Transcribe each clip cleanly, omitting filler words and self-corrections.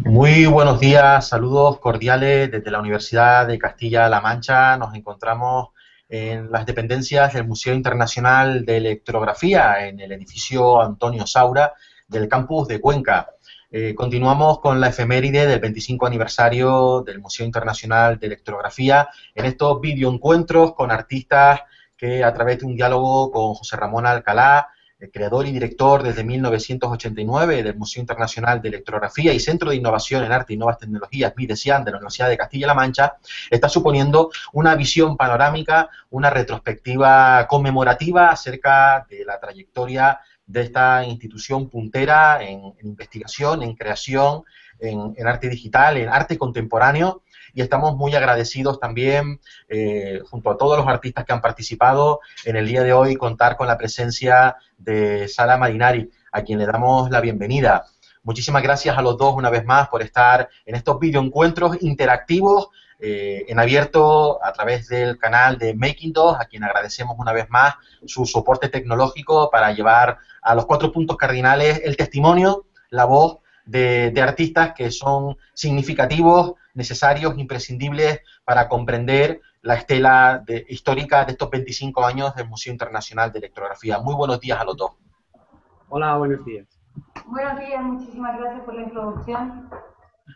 Muy buenos días, saludos cordiales desde la Universidad de Castilla-La Mancha. Nos encontramos en las dependencias del Museo Internacional de Electrografía, en el edificio Antonio Saura del campus de Cuenca. Continuamos con la efeméride del 25 aniversario del Museo Internacional de Electrografía en estos videoencuentros con artistas que a través de un diálogo con José Ramón Alcalá, el creador y director desde 1989 del Museo Internacional de Electrografía y Centro de Innovación en Arte y Nuevas Tecnologías, MIDESIAN, de la Universidad de Castilla-La Mancha, está suponiendo una visión panorámica, una retrospectiva conmemorativa acerca de la trayectoria de esta institución puntera en investigación, en creación, en arte digital, en arte contemporáneo, y estamos muy agradecidos también, junto a todos los artistas que han participado, en el día de hoy contar con la presencia de Sara Marinari, a quien le damos la bienvenida. Muchísimas gracias a los dos una vez más por estar en estos videoencuentros interactivos en abierto a través del canal de Making 2, a quien agradecemos una vez más su soporte tecnológico para llevar a los 4 puntos cardinales el testimonio, la voz de artistas que son significativos, necesarios, imprescindibles para comprender la estela histórica de estos 25 años del Museo Internacional de Electrografía. Muy buenos días a los dos. Hola, buenos días. Buenos días, muchísimas gracias por la introducción.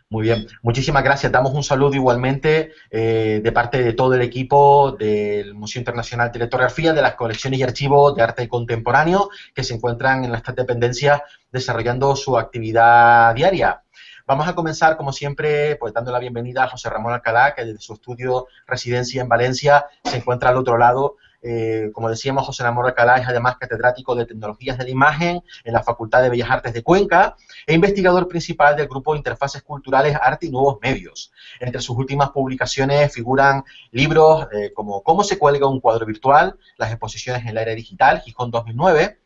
Muy bien, muchísimas gracias. Damos un saludo igualmente de parte de todo el equipo del Museo Internacional de Electrografía, de las colecciones y archivos de arte contemporáneo que se encuentran en estas dependencias desarrollando su actividad diaria. Vamos a comenzar, como siempre, pues dando la bienvenida a José Ramón Alcalá, que desde su estudio residencia en Valencia se encuentra al otro lado. Como decíamos, José Ramón Alcalá es además catedrático de Tecnologías de la Imagen en la Facultad de Bellas Artes de Cuenca e investigador principal del grupo Interfaces Culturales, Arte y Nuevos Medios. Entre sus últimas publicaciones figuran libros como Cómo se cuelga un cuadro virtual, las exposiciones en la era digital, Gijón 2009,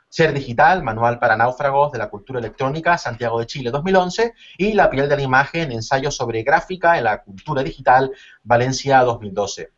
Ser Digital, Manual para Náufragos de la Cultura Electrónica, Santiago de Chile 2011, y La piel de la imagen, ensayo sobre gráfica en la cultura digital, Valencia 2012.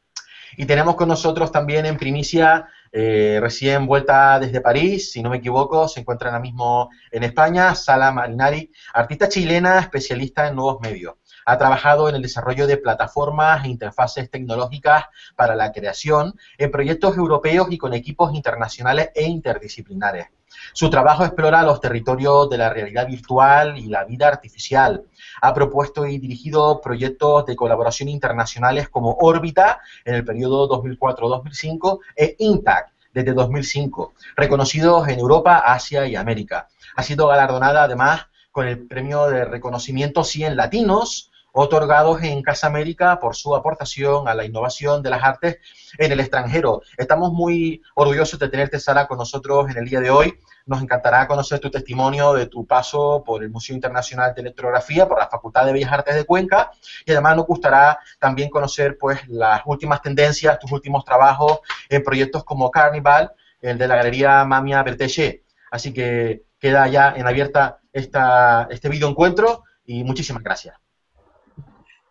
Y tenemos con nosotros también en primicia, recién vuelta desde París, si no me equivoco, se encuentra ahora mismo en España, Sara Marinari, artista chilena especialista en nuevos medios. Ha trabajado en el desarrollo de plataformas e interfaces tecnológicas para la creación en proyectos europeos y con equipos internacionales e interdisciplinares. Su trabajo explora los territorios de la realidad virtual y la vida artificial. Ha propuesto y dirigido proyectos de colaboración internacionales como Órbita en el periodo 2004-2005 e Intact desde 2005, reconocidos en Europa, Asia y América. Ha sido galardonada además con el premio de reconocimiento 100 Latinos, otorgados en Casa América por su aportación a la innovación de las artes en el extranjero. Estamos muy orgullosos de tenerte, Sara, con nosotros en el día de hoy. Nos encantará conocer tu testimonio de tu paso por el Museo Internacional de Electrografía, por la Facultad de Bellas Artes de Cuenca, y además nos gustará también conocer pues las últimas tendencias, tus últimos trabajos en proyectos como Carnival, el de la Galería Mamia Bertechet. Así que queda ya en abierta este video encuentro y muchísimas gracias.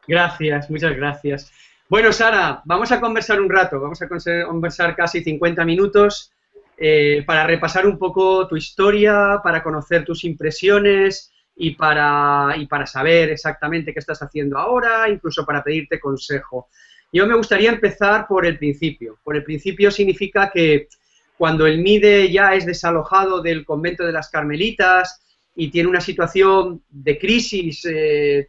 Gracias, muchas gracias. Bueno, Sara, vamos a conversar un rato, vamos a conversar casi 50 minutos para repasar un poco tu historia, para conocer tus impresiones y para saber exactamente qué estás haciendo ahora, incluso para pedirte consejo. Yo me gustaría empezar por el principio. Por el principio significa que cuando el MIDE ya es desalojado del convento de las Carmelitas y tiene una situación de crisis,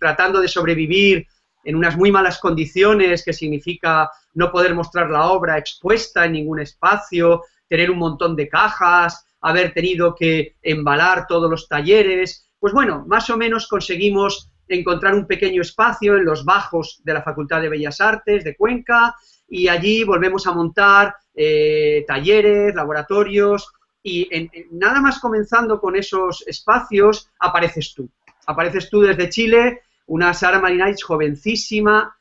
tratando de sobrevivir en unas muy malas condiciones, que significa no poder mostrar la obra expuesta en ningún espacio, tener un montón de cajas, haber tenido que embalar todos los talleres. Pues bueno, más o menos conseguimos encontrar un pequeño espacio en los bajos de la Facultad de Bellas Artes de Cuenca y allí volvemos a montar talleres, laboratorios y nada más comenzando con esos espacios apareces tú. Apareces tú desde Chile, una Sara Marinari jovencísima,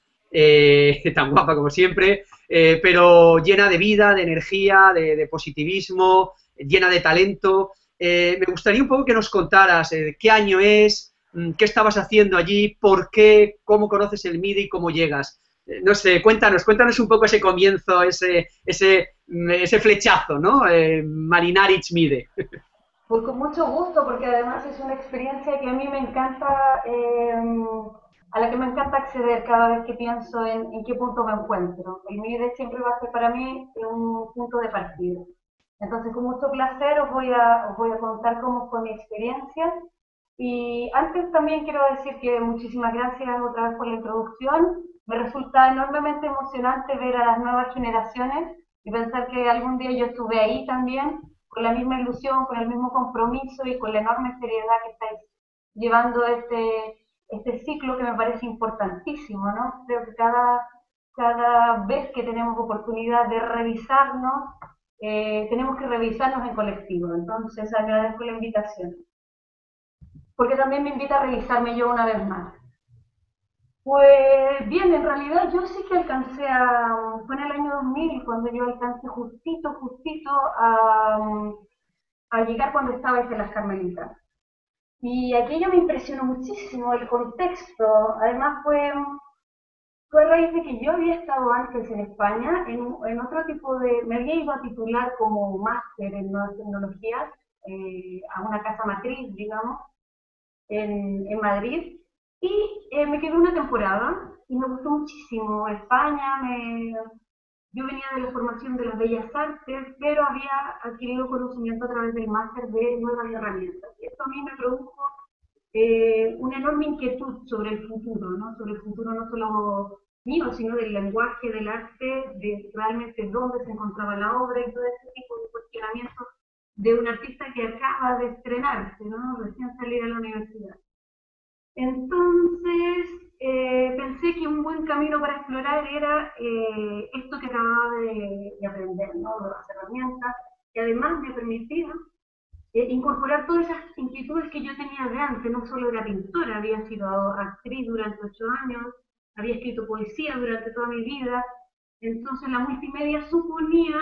tan guapa como siempre, pero llena de vida, de energía, de positivismo, llena de talento. Me gustaría un poco que nos contaras qué año es, qué estabas haciendo allí, por qué, cómo conoces el MIDE y cómo llegas. No sé, cuéntanos un poco ese comienzo, ese flechazo, ¿no? Marinari MIDE. Pues con mucho gusto, porque además es una experiencia que a mí me encanta, a la que me encanta acceder cada vez que pienso en qué punto me encuentro. El MIDE siempre va a ser para mí un punto de partida. Entonces, con mucho placer os voy a contar cómo fue mi experiencia. Y antes también quiero decir que muchísimas gracias otra vez por la introducción. Me resulta enormemente emocionante ver a las nuevas generaciones y pensar que algún día yo estuve ahí también, con la misma ilusión, con el mismo compromiso y con la enorme seriedad que estáis llevando este ciclo que me parece importantísimo, ¿no? Creo que cada vez que tenemos oportunidad de revisarnos, tenemos que revisarnos en colectivo. Entonces agradezco la invitación, porque también me invita a revisarme yo una vez más. Pues bien, en realidad yo sí que alcancé fue en el año 2000 cuando yo alcancé justito a llegar cuando estaba en las Carmelitas. Y aquello me impresionó muchísimo, el contexto. Además fue a raíz de que yo había estado antes en España, en otro tipo me había ido a titular como máster en nuevas tecnologías, a una casa matriz, digamos, en Madrid, y me quedé una temporada y me gustó muchísimo España. Yo venía de la formación de las bellas artes, pero había adquirido conocimiento a través del máster de nuevas herramientas. Y esto a mí me produjo una enorme inquietud sobre el futuro, ¿no? Sobre el futuro no solo mío, sino del lenguaje, del arte, de realmente dónde se encontraba la obra y todo ese tipo de cuestionamientos de un artista que acaba de estrenarse, ¿no? Recién salir a la universidad. Entonces, pensé que un buen camino para explorar era esto que acababa de aprender, ¿no? Nuevas herramientas, que además me permitieron incorporar todas esas inquietudes que yo tenía de antes. No solo era pintora, había sido actriz durante 8 años, había escrito poesía durante toda mi vida. Entonces la multimedia suponía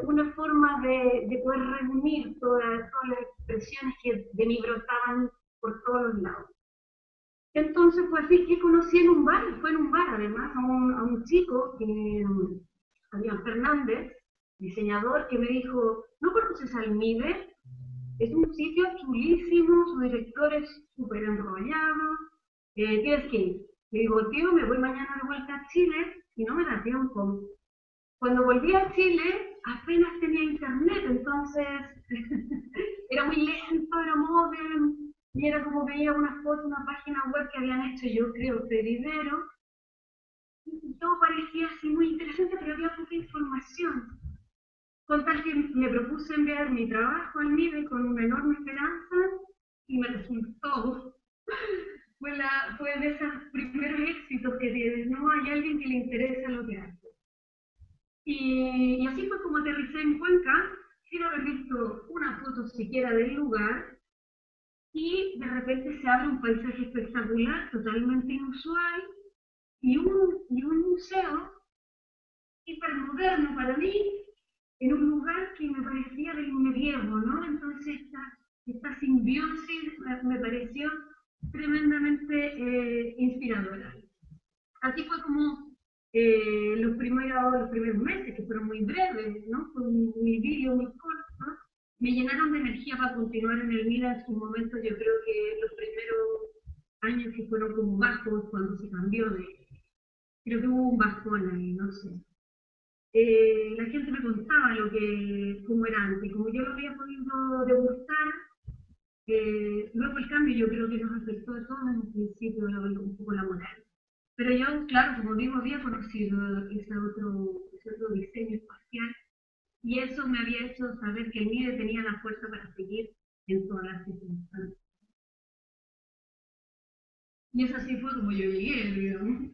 una forma de poder reunir todas las expresiones que de mí brotaban por todos los lados. Entonces fue así que conocí en un bar, fue en un bar además, a un chico, Adrián Fernández, diseñador, que me dijo: ¿no conoces al MIDE? Es un sitio chulísimo, su director es súper enrollado, tienes que ir. Le digo: tío, me voy mañana de vuelta a Chile y no me da tiempo. Cuando volví a Chile, apenas tenía internet, entonces era muy lento, era móvil, y era como veía una foto, una página web que habían hecho, yo creo, Peridero, y todo parecía así muy interesante, pero había poca información. Con tal que me propuse enviar mi trabajo al MIDE con una enorme esperanza, y me resultó. Fue de esos primeros éxitos que tienes, ¿no? Hay alguien que le interesa lo que hace. Y así fue como aterricé en Cuenca, sin haber visto una foto siquiera del lugar, y de repente se abre un paisaje espectacular, totalmente inusual, y un museo hipermoderno para mí, en un lugar que me parecía del medievo, ¿no? Entonces esta simbiosis me pareció tremendamente inspiradora. Así fue como los primeros meses, que fueron muy breves, ¿no? Con mi vídeo muy corto, ¿no? Me llenaron de energía para continuar en el MIDE. En su momento yo creo que los primeros años que fueron como bajos, cuando se cambió creo que hubo un bajón ahí, no sé. La gente me contaba cómo era antes, como yo lo había podido degustar. Luego el cambio yo creo que nos afectó a todos en un principio, un poco la moral. Pero yo, claro, como digo, había conocido ese otro diseño espacial, y eso me había hecho saber que el MIDE tenía la fuerza para seguir en todas las circunstancias. Y eso así fue como yo llegué, digamos.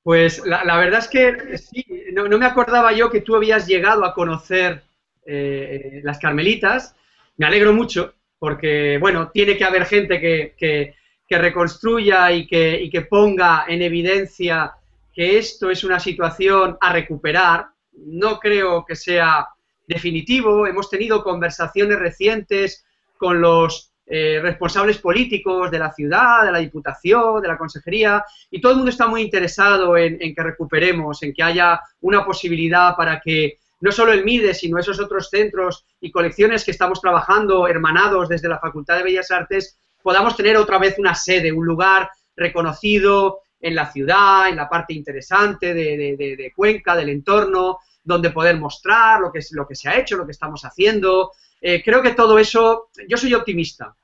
Pues la verdad es que sí, no me acordaba yo que tú habías llegado a conocer las Carmelitas. Me alegro mucho porque, bueno, tiene que haber gente que reconstruya y que ponga en evidencia que esto es una situación a recuperar. No creo que sea definitivo. Hemos tenido conversaciones recientes con los responsables políticos de la ciudad, de la Diputación, de la Consejería, y todo el mundo está muy interesado en que recuperemos, en que haya una posibilidad para que no solo el MIDE, sino esos otros centros y colecciones que estamos trabajando, hermanados desde la Facultad de Bellas Artes, podamos tener otra vez una sede, un lugar reconocido en la ciudad, en la parte interesante de Cuenca, del entorno, donde poder mostrar lo que se ha hecho, lo que estamos haciendo. Creo que todo eso, yo soy optimista.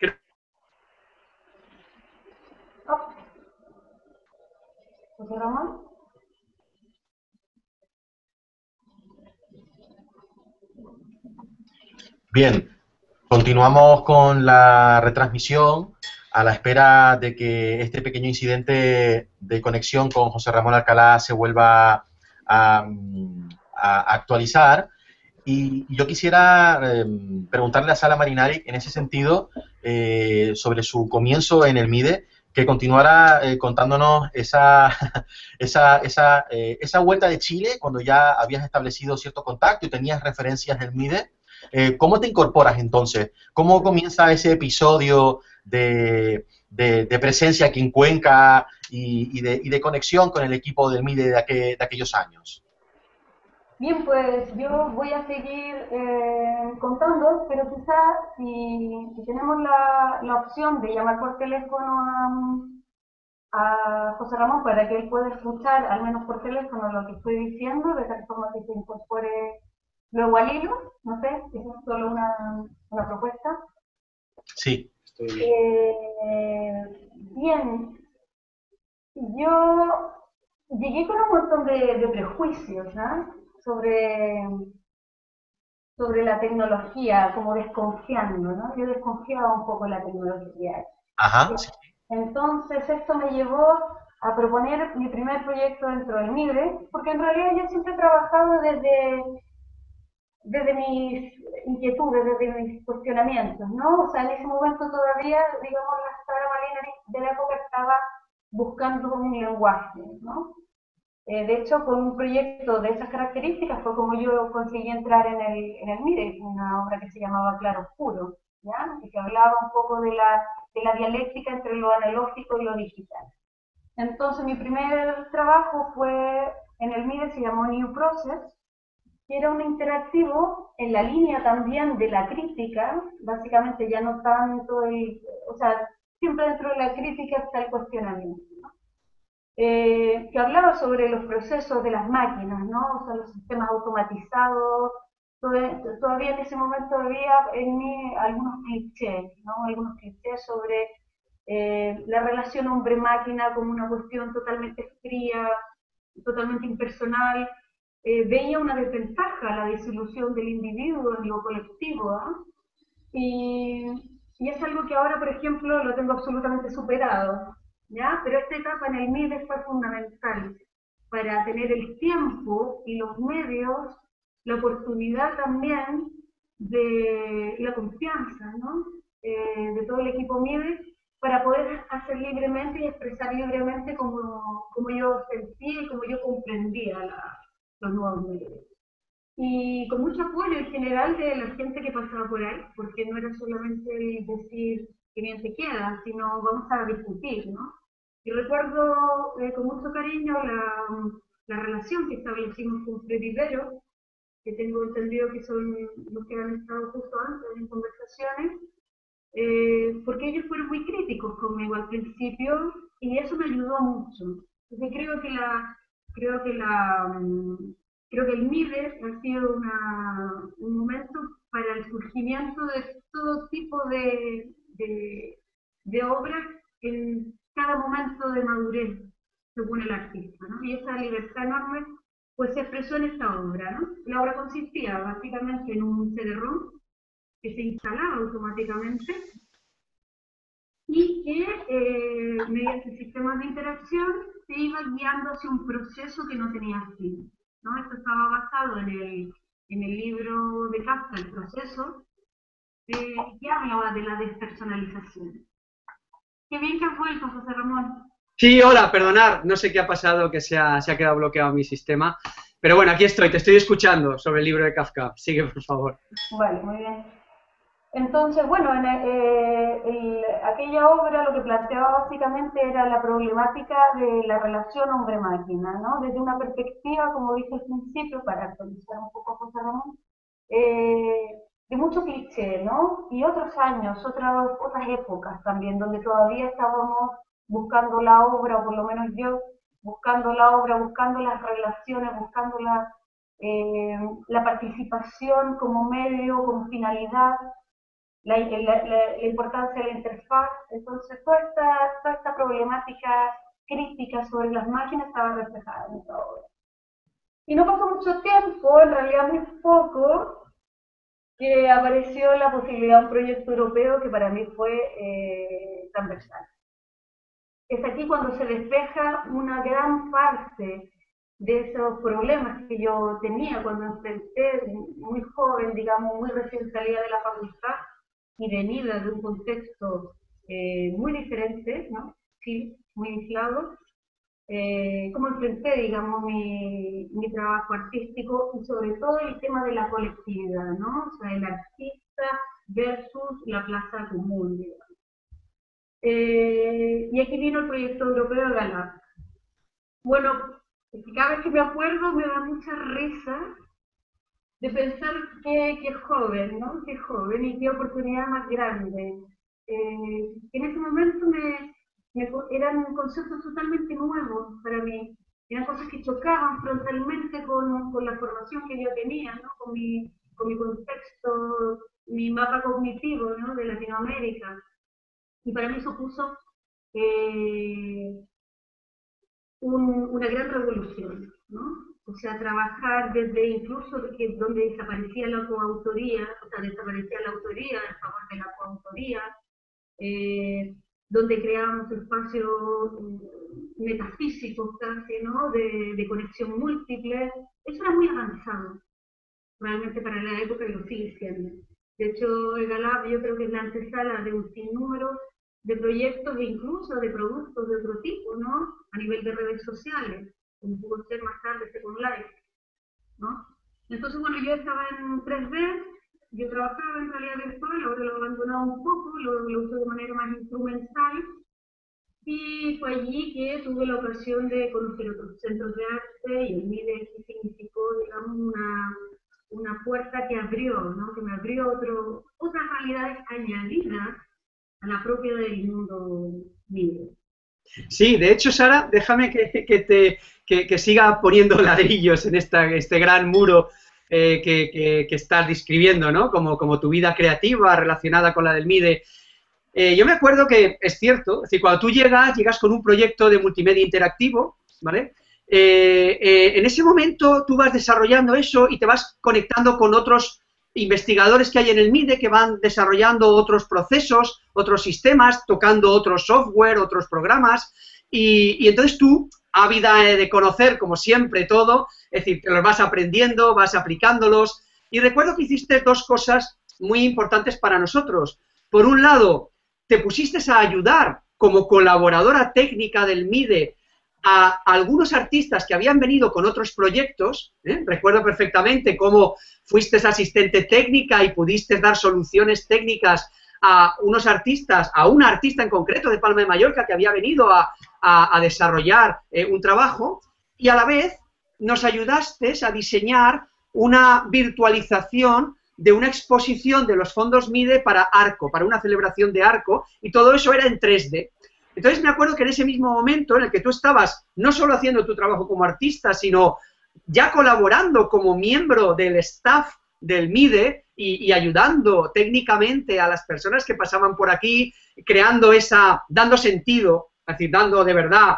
José Ramón. Bien, continuamos con la retransmisión a la espera de que este pequeño incidente de conexión con José Ramón Alcalá se vuelva a actualizar. Y yo quisiera preguntarle a Sara Marinari, en ese sentido, sobre su comienzo en el MIDE, que continuara contándonos esa vuelta de Chile, cuando ya habías establecido cierto contacto y tenías referencias del MIDE. ¿Cómo te incorporas entonces? ¿Cómo comienza ese episodio de presencia aquí en Cuenca y de conexión con el equipo del MIDE de aquellos años? Bien, pues yo voy a seguir contando, pero quizás si tenemos la opción de llamar por teléfono a José Ramón para que él pueda escuchar, al menos por teléfono, lo que estoy diciendo, de tal forma que se incorpore luego al hilo, no sé, es solo una propuesta. Sí, estoy bien, yo llegué con un montón de prejuicios, ¿no? sobre la tecnología, como desconfiando, ¿no? Yo desconfiaba un poco de la tecnología. Ajá, sí. Entonces esto me llevó a proponer mi primer proyecto dentro del MIDE, porque en realidad yo siempre he trabajado desde mis inquietudes, desde mis cuestionamientos, ¿no? O sea, en ese momento todavía, digamos, la Sara Marinari de la época estaba buscando un lenguaje, ¿no? De hecho, con un proyecto de esas características fue como yo conseguí entrar en el MIDE, una obra que se llamaba Claro Oscuro, ¿ya? Y que hablaba un poco de la dialéctica entre lo analógico y lo digital. Entonces, mi primer trabajo fue en el MIDE, se llamó New Process, que era un interactivo en la línea también de la crítica, básicamente ya no tanto o sea, siempre dentro de la crítica está el cuestionamiento, ¿no? Que hablaba sobre los procesos de las máquinas, ¿no? O sea, los sistemas automatizados. Todavía en ese momento había en mí algunos clichés, ¿no? Algunos clichés sobre la relación hombre-máquina como una cuestión totalmente fría, totalmente impersonal. Veía una desventaja la disolución del individuo en lo colectivo, ¿no? Y es algo que ahora, por ejemplo, lo tengo absolutamente superado, ¿ya? Pero esta etapa en el MIDE fue fundamental para tener el tiempo y los medios, la oportunidad también de la confianza, ¿no? De todo el equipo MIDE para poder hacer libremente y expresar libremente como yo sentía y como yo comprendía los nuevos medios. Y con mucho apoyo en general de la gente que pasaba por ahí, porque no era solamente decir que bien te queda, sino vamos a discutir, ¿no? Y recuerdo con mucho cariño la relación que establecimos con Freddy Vero, que tengo entendido que son los que han estado justo antes en conversaciones, porque ellos fueron muy críticos conmigo al principio y eso me ayudó mucho. Entonces creo que el MIDE ha sido un momento para el surgimiento de todo tipo de obras en cada momento de madurez, según el artista, ¿no? Y esa libertad enorme pues se expresó en esta obra, ¿no? La obra consistía básicamente en un CD-ROM que se instalaba automáticamente y que mediante sistemas de interacción se iba guiando hacia un proceso que no tenía fin, ¿no? Esto estaba basado en el libro de Kafka, El proceso, que hablaba de la despersonalización. Qué bien que has vuelto, José Ramón. Sí, hola, perdonar, no sé qué ha pasado, que se ha quedado bloqueado mi sistema, pero bueno, aquí estoy, te estoy escuchando sobre el libro de Kafka. Sigue, por favor. Vale, muy bien. Entonces, bueno, aquella obra lo que planteaba básicamente era la problemática de la relación hombre-máquina, ¿no? Desde una perspectiva, como dije al principio, para actualizar un poco a José Ramón, de mucho cliché, ¿no? Y otros años, otras épocas también, donde todavía estábamos buscando la obra, o por lo menos yo, buscando la obra, buscando las relaciones, buscando la participación como medio, como finalidad, la importancia de la interfaz. Entonces, toda esta problemática crítica sobre las máquinas estaba reflejada en esta obra. Y no pasó mucho tiempo, en realidad muy poco, que apareció la posibilidad de un proyecto europeo que para mí fue transversal. Es aquí cuando se despeja una gran parte de esos problemas que yo tenía cuando enfrenté, muy joven, digamos, muy recién salida de la facultad y venida de un contexto muy diferente, ¿no? Sí, muy aislado. Cómo enfrenté, digamos, mi trabajo artístico y sobre todo el tema de la colectividad, ¿no? O sea, el artista versus la plaza común, digamos. Y aquí vino el proyecto europeo de Galap. Bueno, cada vez que me acuerdo me da mucha risa de pensar que joven, ¿no? Qué joven y qué oportunidad más grande. En ese momento eran conceptos totalmente nuevos para mí. Eran cosas que chocaban frontalmente con la formación que yo tenía, ¿no? Con mi contexto, mi mapa cognitivo, ¿no? De Latinoamérica. Y para mí eso puso una gran revolución, ¿no? O sea, trabajar desde incluso donde desaparecía la coautoría, o sea, desaparecía la autoría en favor de la coautoría, donde creábamos espacios metafísicos casi, ¿no? De conexión múltiple. Eso era muy avanzado, realmente para la época, y lo sigue siendo. De hecho, el Galap yo creo que es la antesala de un sinnúmero de proyectos e incluso de productos de otro tipo, ¿no? A nivel de redes sociales, como pudo ser más tarde Second Life, ¿no? Entonces, bueno, yo estaba en 3D, yo trabajaba en realidad virtual, ahora lo he abandonado un poco, lo uso de manera más instrumental, y fue allí que tuve la ocasión de conocer otros centros de arte, y el MIDE significó, digamos, una puerta que abrió, ¿no? Que me abrió otras realidades añadidas a la propia del mundo MIDE. Sí, de hecho, Sara, déjame que siga poniendo ladrillos en este gran muro que estás describiendo, ¿no? Como tu vida creativa relacionada con la del MIDE. Yo me acuerdo que es cierto, es decir, cuando tú llegas con un proyecto de multimedia interactivo, ¿vale? En ese momento tú vas desarrollando eso y te vas conectando con otros investigadores que hay en el MIDE que van desarrollando otros procesos, otros sistemas, tocando otros software, otros programas, y entonces tú, ávida de conocer, como siempre, todo, es decir, te los vas aprendiendo, vas aplicándolos, y recuerdo que hiciste dos cosas muy importantes para nosotros. Por un lado, te pusiste a ayudar como colaboradora técnica del MIDE a algunos artistas que habían venido con otros proyectos, recuerdo perfectamente cómo fuiste asistente técnica y pudiste dar soluciones técnicas a unos artistas, a una artista en concreto de Palma de Mallorca que había venido a desarrollar un trabajo, y a la vez nos ayudaste a diseñar una virtualización de una exposición de los fondos MIDE para Arco, para una celebración de Arco, y todo eso era en 3D. Entonces me acuerdo que en ese mismo momento en el que tú estabas no solo haciendo tu trabajo como artista, sino ya colaborando como miembro del staff del MIDE y ayudando técnicamente a las personas que pasaban por aquí, dando sentido, es decir, dando de verdad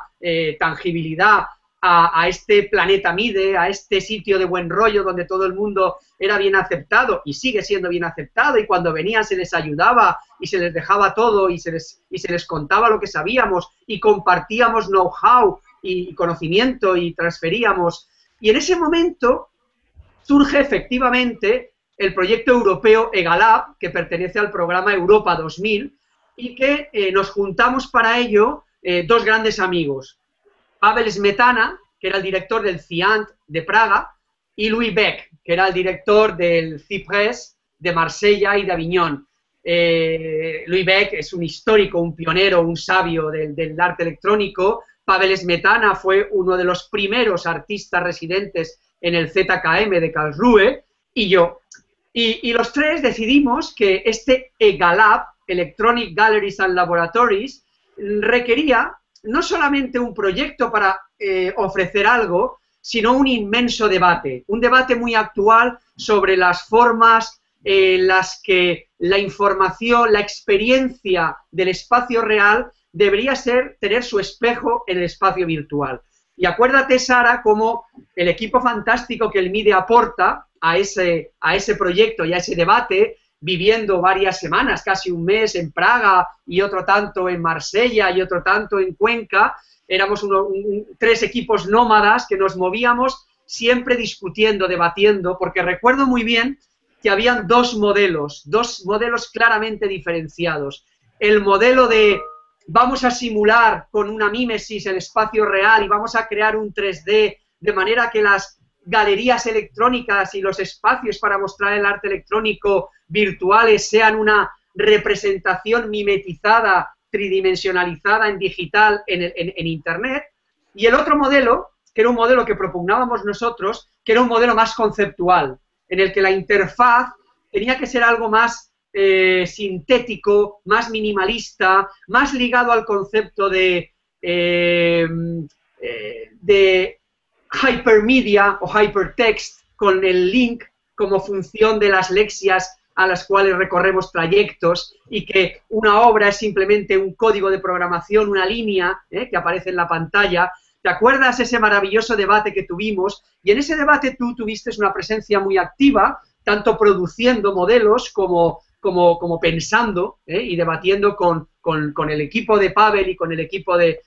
tangibilidad a este planeta MIDE, a este sitio de buen rollo donde todo el mundo era bien aceptado y sigue siendo bien aceptado, y cuando venían se les ayudaba y se les dejaba todo y se les contaba lo que sabíamos y compartíamos know-how y conocimiento y transferíamos. Y en ese momento surge efectivamente el proyecto europeo EGALAB, que pertenece al programa Europa 2000, y que nos juntamos para ello dos grandes amigos, Pavel Smetana, que era el director del CIANT de Praga, y Louis Beck, que era el director del CIPRES de Marsella y de Aviñón. Louis Beck es un histórico, un pionero, un sabio del arte electrónico. Pavel Smetana fue uno de los primeros artistas residentes en el ZKM de Karlsruhe, y yo. Y los tres decidimos que este EGALAB, Electronic Galleries and Laboratories, requería no solamente un proyecto para ofrecer algo, sino un inmenso debate, un debate muy actual sobre las formas en las que la información, la experiencia del espacio real debería tener su espejo en el espacio virtual. Y acuérdate, Sara, cómo el equipo fantástico que el MIDE aporta a ese proyecto y a ese debate, viviendo varias semanas, casi un mes en Praga y otro tanto en Marsella y otro tanto en Cuenca. Éramos tres equipos nómadas que nos movíamos siempre discutiendo, debatiendo, porque recuerdo muy bien que habían dos modelos claramente diferenciados. El modelo de vamos a simular con una mímesis el espacio real y vamos a crear un 3D de manera que las galerías electrónicas y los espacios para mostrar el arte electrónico virtuales sean una representación mimetizada, tridimensionalizada en digital en Internet. Y el otro modelo, que era un modelo que propugnábamos nosotros, que era un modelo más conceptual, en el que la interfaz tenía que ser algo más sintético, más minimalista, más ligado al concepto de hypermedia o hypertext, con el link como función de las lexias a las cuales recorremos trayectos, y que una obra es simplemente un código de programación, una línea que aparece en la pantalla. ¿Te acuerdas ese maravilloso debate que tuvimos? Y en ese debate tú tuviste una presencia muy activa, tanto produciendo modelos como pensando y debatiendo con el equipo de Pavel y con el equipo de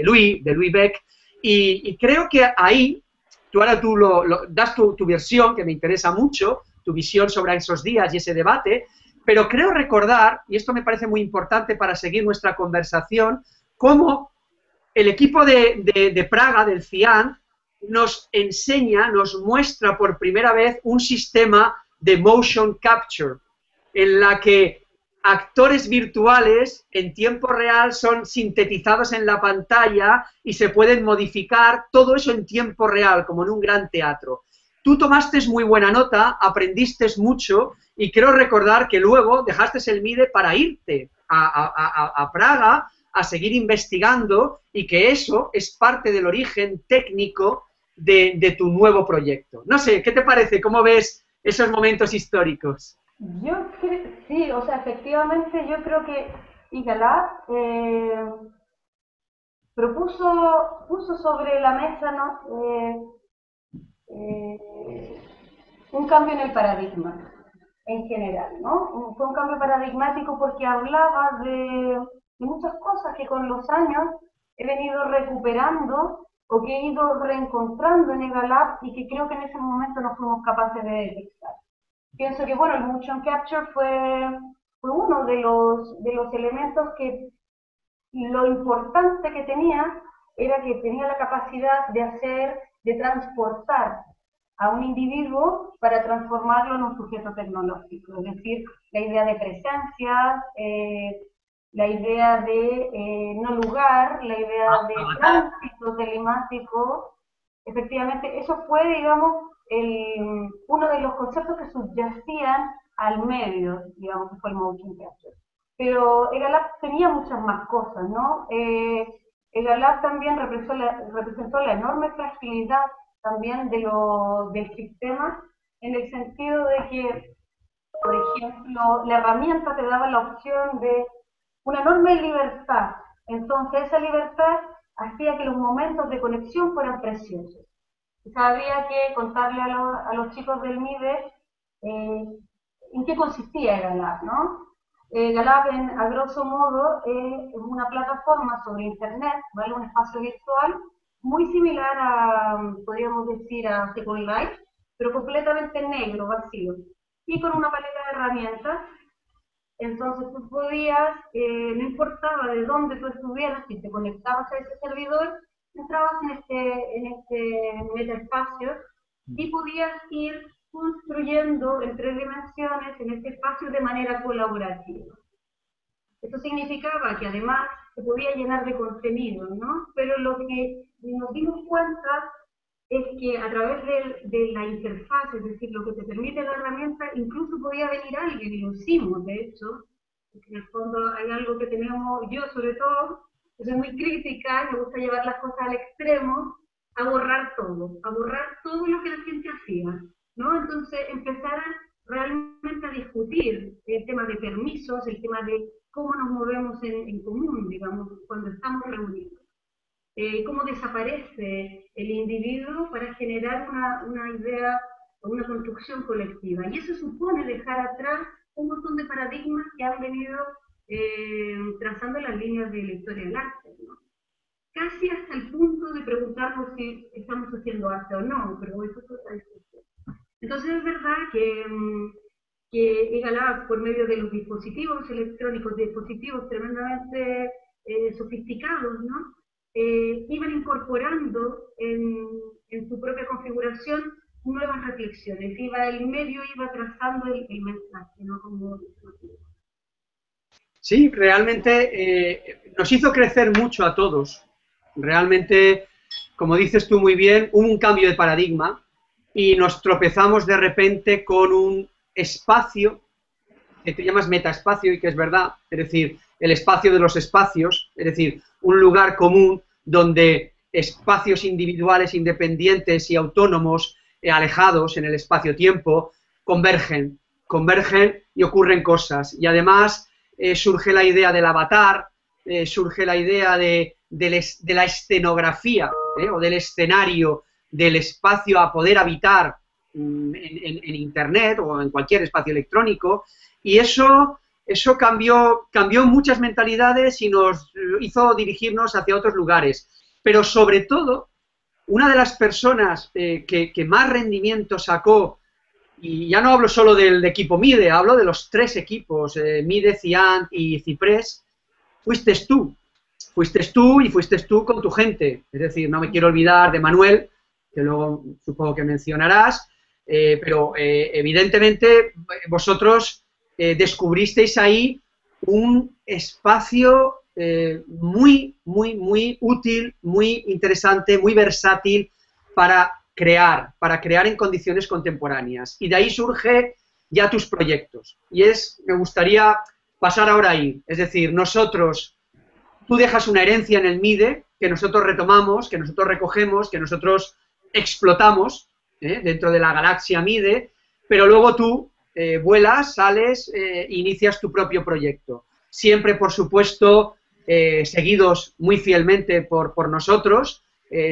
Louis Beck. Y creo que ahí, tú ahora das tu versión, que me interesa mucho, tu visión sobre esos días y ese debate, pero creo recordar, y esto me parece muy importante para seguir nuestra conversación, cómo el equipo de Praga, del CIAN, nos enseña, nos muestra por primera vez un sistema de motion capture, en la que actores virtuales en tiempo real son sintetizados en la pantalla y se pueden modificar, todo eso en tiempo real, como en un gran teatro. Tú tomaste muy buena nota, aprendiste mucho, y quiero recordar que luego dejaste el MIDE para irte a Praga a seguir investigando, y que eso es parte del origen técnico de tu nuevo proyecto. No sé, ¿qué te parece? ¿Cómo ves esos momentos históricos? Yo creo, sí, o sea, efectivamente yo creo que EGALAB puso sobre la mesa, ¿no? Un cambio en el paradigma en general, ¿no? Fue un cambio paradigmático porque hablaba de muchas cosas que con los años he venido recuperando o que he ido reencontrando en EGALAB, y que creo que en ese momento no fuimos capaces de detectar. Pienso que, bueno, el motion capture fue uno de los elementos que lo importante que tenía era que tenía la capacidad de transportar a un individuo para transformarlo en un sujeto tecnológico. Es decir, la idea de presencia, la idea de no lugar, la idea de tránsito telemático. Efectivamente, eso fue, digamos, uno de los conceptos que subyacían al medio, digamos, que fue el motion capture. Pero EGALAB tenía muchas más cosas, ¿no? EGALAB también representó la enorme fragilidad también del sistema, en el sentido de que, por ejemplo, la herramienta te daba la opción de una enorme libertad. Entonces esa libertad hacía que los momentos de conexión fueran preciosos. Quizá había que contarle a los chicos del MIDE en qué consistía EGALAB, ¿no? EGALAB, a grosso modo, es una plataforma sobre Internet, ¿vale? Un espacio virtual muy similar podríamos decir, a Second Life, pero completamente negro, vacío, y con una paleta de herramientas. Entonces tú podías, no importaba de dónde tú estuvieras, si te conectabas a ese servidor, entrabas en este metaespacio y podías ir construyendo en 3 dimensiones en este espacio de manera colaborativa. Esto significaba que además se podía llenar de contenido, ¿no? Pero lo que nos dimos cuenta es que a través de la interfaz, es decir, lo que te permite la herramienta, incluso podía venir alguien, y lo hicimos, de hecho, porque en el fondo hay algo que tenemos, yo sobre todo, que soy muy crítica, me gusta llevar las cosas al extremo, a borrar todo lo que la gente hacía, ¿no? Entonces empezar realmente a discutir el tema de permisos, el tema de cómo nos movemos en común, digamos, cuando estamos reunidos. Cómo desaparece el individuo para generar una idea o una construcción colectiva. Y eso supone dejar atrás un montón de paradigmas que han venido trazando las líneas de la historia del arte, ¿no? Casi hasta el punto de preguntarnos si estamos haciendo arte o no, pero eso es otra discusión. Entonces es verdad que EGALAB, por medio de los dispositivos electrónicos, dispositivos tremendamente sofisticados, ¿no? Iban incorporando en su propia configuración nuevas reflexiones. El medio iba trazando el mensaje, ¿no? Como... Sí, realmente nos hizo crecer mucho a todos. Realmente, como dices tú muy bien, hubo un cambio de paradigma y nos tropezamos de repente con un espacio que te llamas metaespacio y que es verdad, es decir, el espacio de los espacios, es decir, un lugar común donde espacios individuales, independientes y autónomos, alejados en el espacio-tiempo, convergen y ocurren cosas. Y además surge la idea del avatar, surge la idea de la escenografía, o del escenario, del espacio a poder habitar en Internet o en cualquier espacio electrónico, y eso cambió muchas mentalidades y nos hizo dirigirnos hacia otros lugares. Pero sobre todo, una de las personas que más rendimiento sacó, y ya no hablo solo del equipo MIDE, hablo de los 3 equipos, MIDE, CIANT y Ciprés, fuiste tú y fuiste tú con tu gente. Es decir, no me quiero olvidar de Manuel, que luego supongo que mencionarás, pero evidentemente vosotros descubristeis ahí un espacio muy útil, muy interesante, muy versátil para crear en condiciones contemporáneas. Y de ahí surge ya tus proyectos. Y me gustaría pasar ahora ahí. Es decir, tú dejas una herencia en el MIDE que nosotros retomamos, que nosotros recogemos, que nosotros explotamos dentro de la galaxia MIDE, pero luego tú vuelas, sales, inicias tu propio proyecto. Siempre, por supuesto, seguidos muy fielmente por nosotros,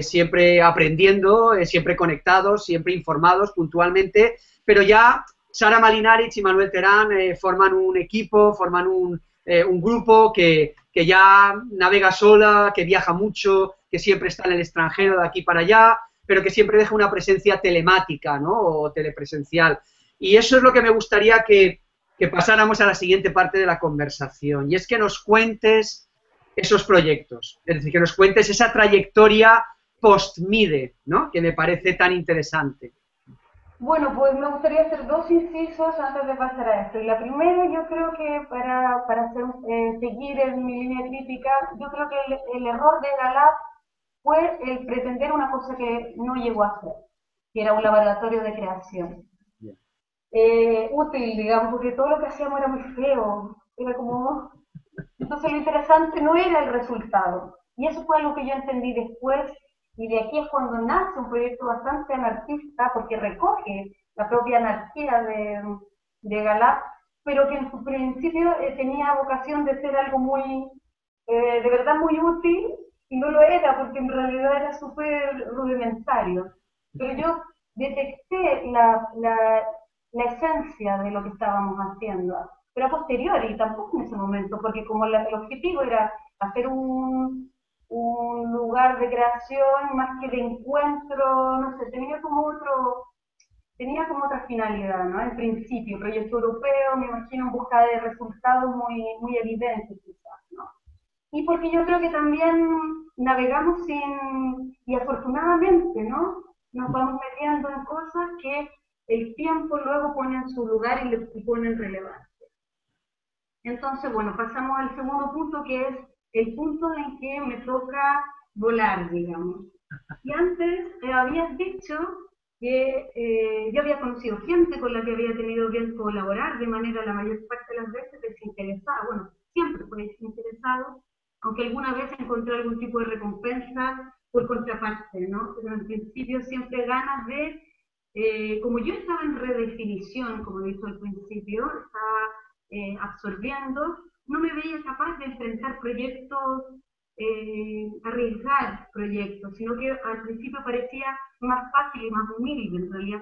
siempre aprendiendo, siempre conectados, siempre informados puntualmente, pero ya Sara Malinaric y Manuel Terán forman un equipo, forman un grupo que ya navega sola, que viaja mucho, que siempre está en el extranjero de aquí para allá, pero que siempre deja una presencia telemática, ¿no? O telepresencial. Y eso es lo que me gustaría que pasáramos a la siguiente parte de la conversación, y es que nos cuentes esos proyectos, es decir, que nos cuentes esa trayectoria post-MIDE, ¿no? Que me parece tan interesante. Bueno, pues me gustaría hacer 2 incisos antes de pasar a esto. Y la primera, yo creo que para seguir en mi línea crítica, yo creo que el error de EGALAB fue el pretender una cosa que no llegó a ser, que era un laboratorio de creación. Útil, digamos, porque todo lo que hacíamos era muy feo, era como... Entonces lo interesante no era el resultado, y eso fue algo que yo entendí después, y de aquí es cuando nace un proyecto bastante anarquista, porque recoge la propia anarquía de EGALAB, pero que en su principio tenía vocación de ser algo muy, de verdad muy útil, y no lo era, porque en realidad era súper rudimentario. Pero yo detecté la esencia de lo que estábamos haciendo, pero a posteriori, tampoco en ese momento, porque como el objetivo era hacer un lugar de creación más que de encuentro, no sé, tenía como otra finalidad, ¿no? En principio, proyecto europeo, me imagino en busca de resultados muy evidentes quizás, ¿no? Y porque yo creo que también navegamos y afortunadamente, ¿no? Nos vamos metiendo en cosas que el tiempo luego pone en su lugar y pone en relevancia. Entonces, bueno, pasamos al segundo punto, que es el punto en que me toca volar, digamos. Y antes habías dicho que yo había conocido gente con la que había tenido que colaborar de manera la mayor parte de las veces desinteresada. Bueno, siempre fue desinteresado, aunque alguna vez encontré algún tipo de recompensa por contraparte, ¿no? Pero en principio siempre ganas de, como yo estaba en redefinición, como he dicho al principio, estaba absorbiendo, no me veía capaz de enfrentar proyectos, arriesgar proyectos, sino que al principio parecía más fácil y más humilde, en realidad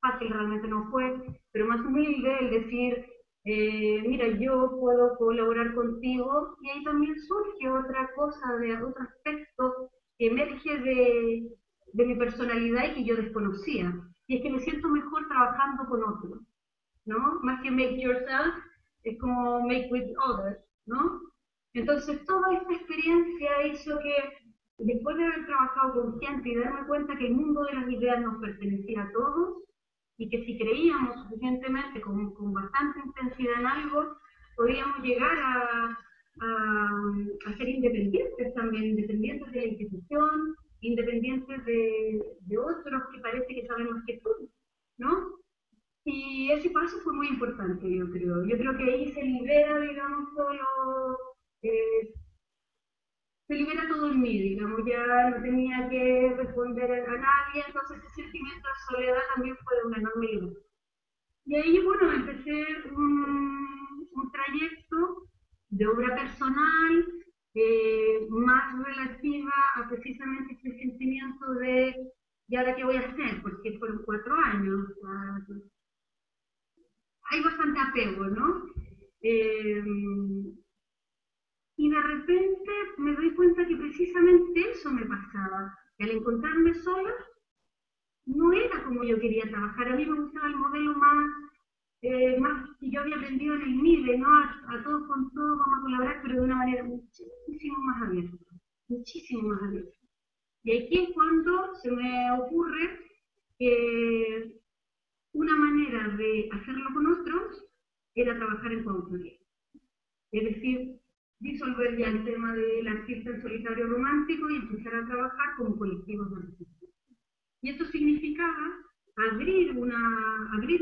fácil realmente no fue, pero más humilde el decir, mira, yo puedo colaborar contigo, y ahí también surge otra cosa, de otro aspecto que emerge de mi personalidad y que yo desconocía, y es que me siento mejor trabajando con otros, ¿no? Más que make yourself, es como make with others, ¿no? Entonces, toda esta experiencia hizo que, después de haber trabajado con gente y darme cuenta que el mundo de las ideas nos pertenecía a todos, y que si creíamos suficientemente, con bastante intensidad en algo, podíamos llegar a ser independientes también, independientes de la institución, independientes de otros que parece que saben más que tú, ¿no? Y ese paso fue muy importante, yo creo. Yo creo que ahí se libera, digamos, eh, se libera todo en mí, digamos, ya no tenía que responder a nadie, entonces ese sentimiento de soledad también fue de una enorme libertad. Y ahí, bueno, empecé un trayecto de obra personal, más relativa a precisamente este sentimiento de, ¿y ahora qué voy a hacer? Porque fueron 4 años, o sea, hay bastante apego, ¿no? Eh, y de repente me doy cuenta que precisamente eso me pasaba. Que al encontrarme sola, no era como yo quería trabajar. A mí me gustaba el modelo más que yo había aprendido en el MIDE, ¿no? A todos con todos vamos a colaborar, pero de una manera muchísimo más abierta. Muchísimo más abierta. Y aquí es cuando se me ocurre que una manera de hacerlo con otros era trabajar en coautoría. Es decir, disolver ya el tema del artista en solitario romántico y empezar a trabajar como colectivos de artistas. Y esto significaba abrir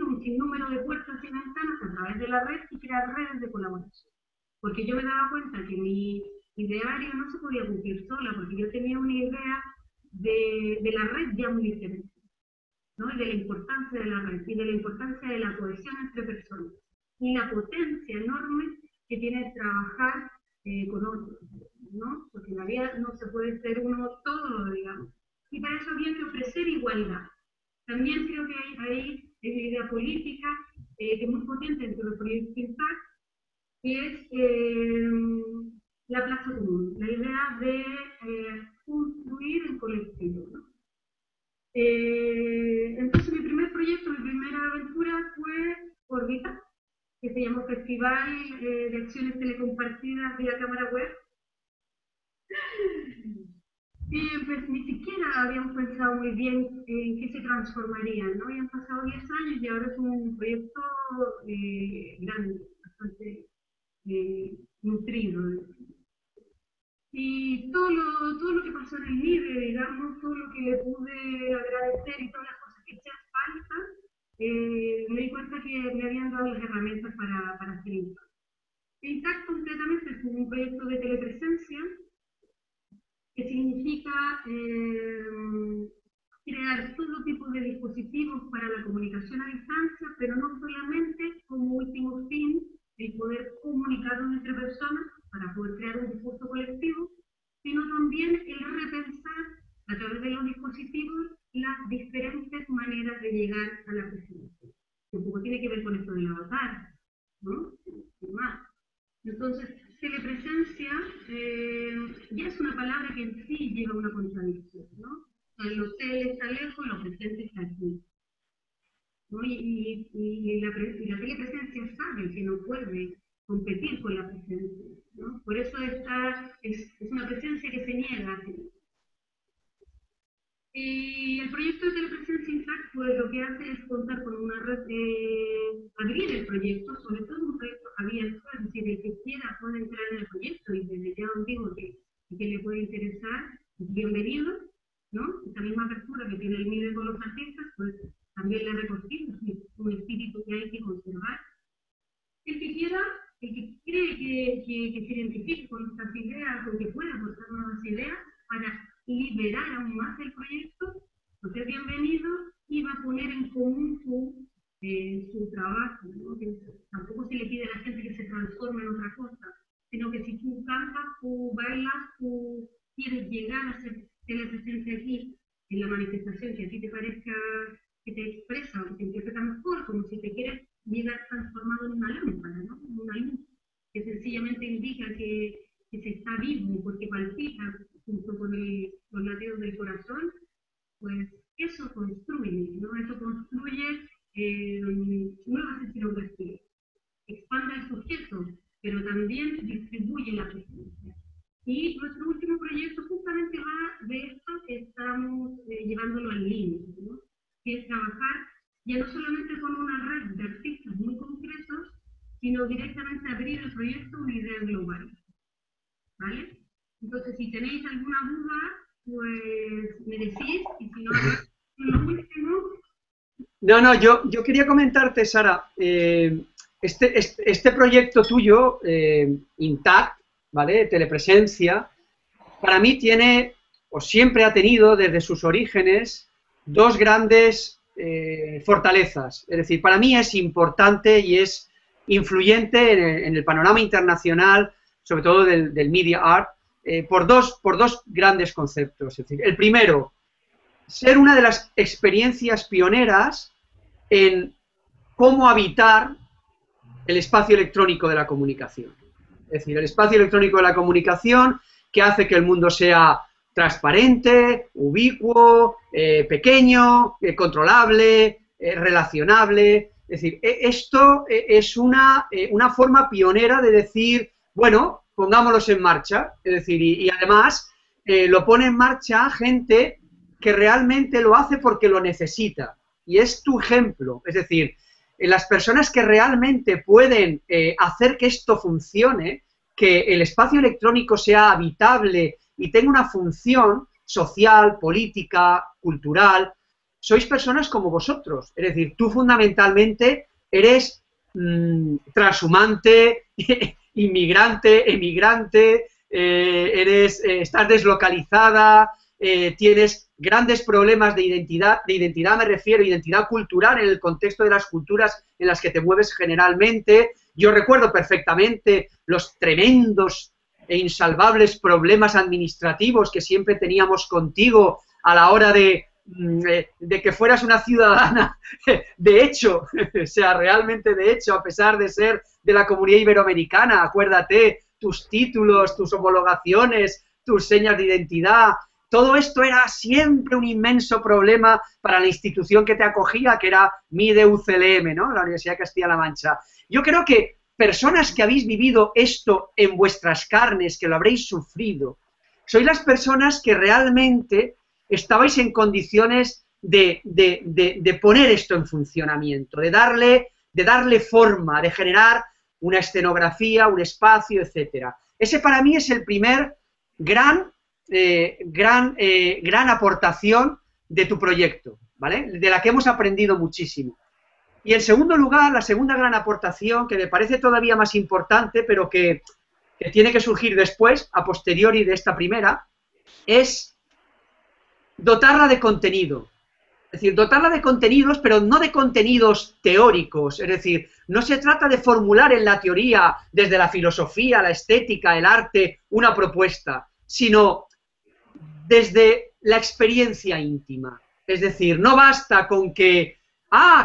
un sinnúmero de puertas y ventanas a través de la red y crear redes de colaboración. Porque yo me daba cuenta que mi ideario no se podía cumplir sola, porque yo tenía una idea de la red ya muy diferente, ¿no? Y de la importancia de la red, y de la importancia de la cohesión entre personas, y la potencia enorme que tiene trabajar con otros, ¿no? Porque en la vida no se puede ser uno todo, digamos. Y para eso había que ofrecer igualdad. También creo que ahí es la idea política, que es muy potente dentro del proyecto Impact, que es la plaza común, la idea de construir en colectivo, ¿no? Entonces mi primer proyecto, mi primera aventura fue Orbita, que se llamó Festival de Acciones Telecompartidas vía Cámara Web. Y pues ni siquiera habíamos pensado muy bien en qué se transformaría, ¿no? Y han pasado 10 años y ahora es un proyecto grande, bastante nutrido. Y todo lo que pasó en el NIDE, digamos, todo lo que le pude agradecer y todas las cosas que hacían falta, me di cuenta que me habían dado las herramientas para hacer eso. INTACT concretamente es un proyecto de telepresencia que significa crear todo tipo de dispositivos para la comunicación a distancia, pero no solamente como último fin el poder comunicarnos entre personas para poder crear un discurso colectivo, sino también el repensar a través de los dispositivos las diferentes maneras de llegar a la presidencia. Que un poco tiene que ver con esto del avatar, ¿no? Sin más. Entonces, telepresencia ya es una palabra que en sí lleva una contradicción, ¿no? O sea, lo tele está lejos, lo presente está aquí, ¿no? Y la telepresencia sabe que no puede competir con la presencia, ¿no? Por eso es una presencia que se niega. El proyecto de telepresencia Intact, pues lo que hace es contar con una red, abrir el proyecto, sobre todo un proyecto abierto, es decir, el que quiera puede entrar en el proyecto y desde ya os digo que le puede interesar, bienvenido, ¿no? Esta misma apertura que tiene el MIDE con los artistas, pues también le ha recogido, es un espíritu que hay que conservar. El que quiera, el que cree que se identifique con estas ideas o que pueda aportar nuevas ideas para liberar aún más el proyecto, pues es bienvenido y va a poner en común su trabajo, ¿no? Que tampoco se le pide a la gente que se transforme en otra cosa, sino que si tú cantas, tú bailas, tú quieres llegar a ser telepresente aquí en la manifestación que a ti te parezca que te expresa o que te interpreta mejor, como si te quieres llegar transformado en una lámpara, ¿no? En una luz que sencillamente indica que se está vivo porque palpita junto con los latidos del corazón, pues eso construye, ¿no? Eso construye nuevas escenografías, expande el sujeto, pero también distribuye la presencia. Y nuestro último proyecto justamente va de esto que estamos llevándolo al límite, ¿no? Que es trabajar ya no solamente con una red de artistas muy concretos, sino directamente abrir el proyecto a una idea global, ¿vale? Entonces, si tenéis alguna duda, pues me decís, y si no, lo último... No, yo quería comentarte, Sara, este proyecto tuyo, Intact, ¿vale? Telepresencia, para mí tiene, o siempre ha tenido, desde sus orígenes, dos grandes fortalezas. Es decir, para mí es importante y es influyente en el panorama internacional, sobre todo del media art, por dos grandes conceptos. Es decir, el primero, ser una de las experiencias pioneras en cómo habitar el espacio electrónico de la comunicación. Es decir, el espacio electrónico de la comunicación que hace que el mundo sea transparente, ubicuo, pequeño, controlable, relacionable. Es decir, esto es una forma pionera de decir, bueno, pongámoslos en marcha. Es decir, y además lo pone en marcha gente que realmente lo hace porque lo necesita. Y es tu ejemplo. Es decir, las personas que realmente pueden hacer que esto funcione, que el espacio electrónico sea habitable y tenga una función social, política, cultural, sois personas como vosotros. Es decir, tú fundamentalmente eres transhumante, inmigrante, emigrante, estás deslocalizada, tienes grandes problemas de identidad me refiero, identidad cultural en el contexto de las culturas en las que te mueves generalmente. Yo recuerdo perfectamente los tremendos e insalvables problemas administrativos que siempre teníamos contigo a la hora de que fueras una ciudadana de hecho, o sea, realmente de hecho, a pesar de ser de la comunidad iberoamericana. Acuérdate, tus títulos, tus homologaciones, tus señas de identidad. Todo esto era siempre un inmenso problema para la institución que te acogía, que era MIDE UCLM, ¿no? La Universidad de Castilla-La Mancha. Yo creo que personas que habéis vivido esto en vuestras carnes, que lo habréis sufrido, sois las personas que realmente estabais en condiciones de poner esto en funcionamiento, de darle forma, de generar una escenografía, un espacio, etcétera. Ese para mí es el primer gran aportación de tu proyecto, ¿vale? De la que hemos aprendido muchísimo. Y en segundo lugar, la segunda gran aportación, que me parece todavía más importante, pero que tiene que surgir después, a posteriori de esta primera, es dotarla de contenido. Es decir, dotarla de contenidos, pero no de contenidos teóricos. Es decir, no se trata de formular en la teoría, desde la filosofía, la estética, el arte, una propuesta, sino desde la experiencia íntima. Es decir, no basta con que,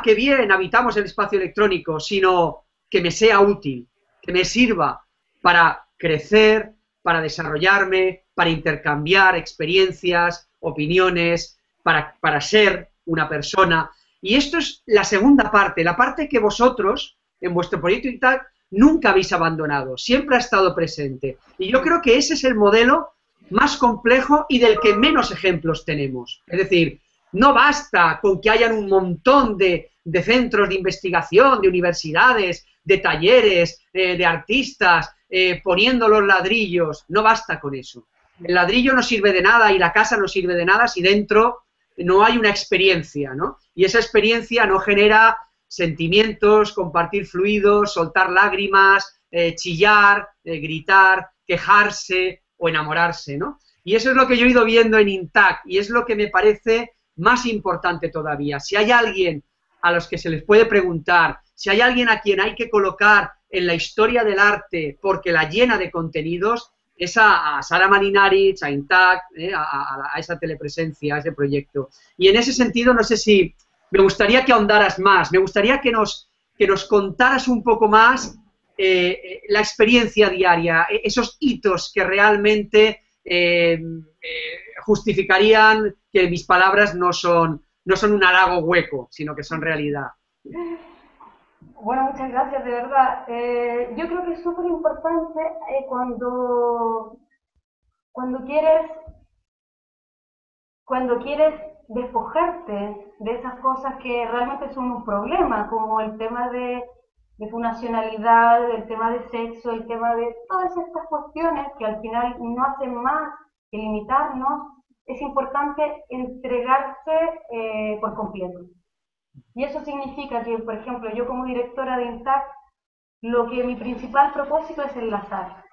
qué bien, habitamos el espacio electrónico, sino que me sea útil, que me sirva para crecer, para desarrollarme, para intercambiar experiencias, opiniones, para ser una persona. Y esto es la segunda parte, la parte que vosotros, en vuestro proyecto Intact, nunca habéis abandonado, siempre ha estado presente. Y yo creo que ese es el modelo más complejo y del que menos ejemplos tenemos. Es decir, no basta con que hayan un montón de centros de investigación, de universidades, de talleres, de artistas, poniendo los ladrillos. No basta con eso. El ladrillo no sirve de nada y la casa no sirve de nada si dentro no hay una experiencia, ¿no? Y esa experiencia no genera sentimientos, compartir fluidos, soltar lágrimas, chillar, gritar, quejarse o enamorarse, ¿no? Y eso es lo que yo he ido viendo en INTAC y es lo que me parece más importante todavía. Si hay alguien a los que se les puede preguntar, si hay alguien a quien hay que colocar en la historia del arte porque la llena de contenidos, es a Sara Marinaric, a INTAC, a esa telepresencia, a ese proyecto. Y en ese sentido, no sé si me gustaría que ahondaras más, me gustaría que nos contaras un poco más la experiencia diaria, esos hitos que realmente justificarían que mis palabras no son un halago hueco, sino que son realidad. Bueno, muchas gracias, de verdad. Yo creo que es súper importante cuando quieres despojarte de esas cosas que realmente son un problema, como el tema de tu nacionalidad, el tema de sexo, el tema de todas estas cuestiones que al final no hacen más que limitarnos, es importante entregarse por completo. Y eso significa que, por ejemplo, yo como directora de INTAC, mi principal propósito es enlazar,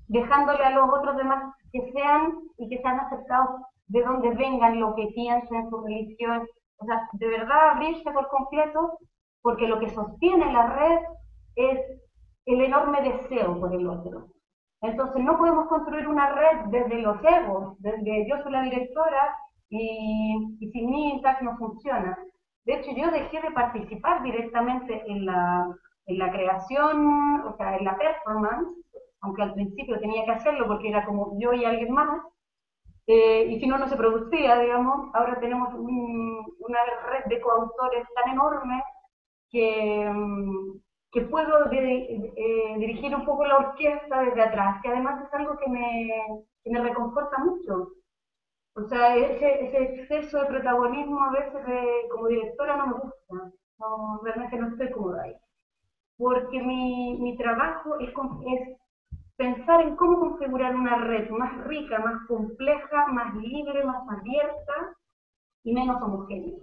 dejándole a los otros demás que sean y que sean aceptados de donde vengan, lo que piensen, su religión, o sea, de verdad abrirse por completo, porque lo que sostiene la red es el enorme deseo por el otro. Entonces no podemos construir una red desde los egos, desde yo soy la directora y sin mí INTAC no funciona. De hecho, yo dejé de participar directamente en la creación, o sea, en la performance, aunque al principio tenía que hacerlo porque era como yo y alguien más, y si no, no se producía, digamos. Ahora tenemos una red de coautores tan enorme que puedo dirigir un poco la orquesta desde atrás, que además es algo que me reconforta mucho. O sea, ese exceso de protagonismo a veces como directora no me gusta, no, realmente no estoy cómoda ahí. Porque mi trabajo es pensar en cómo configurar una red más rica, más compleja, más libre, más abierta y menos homogénea.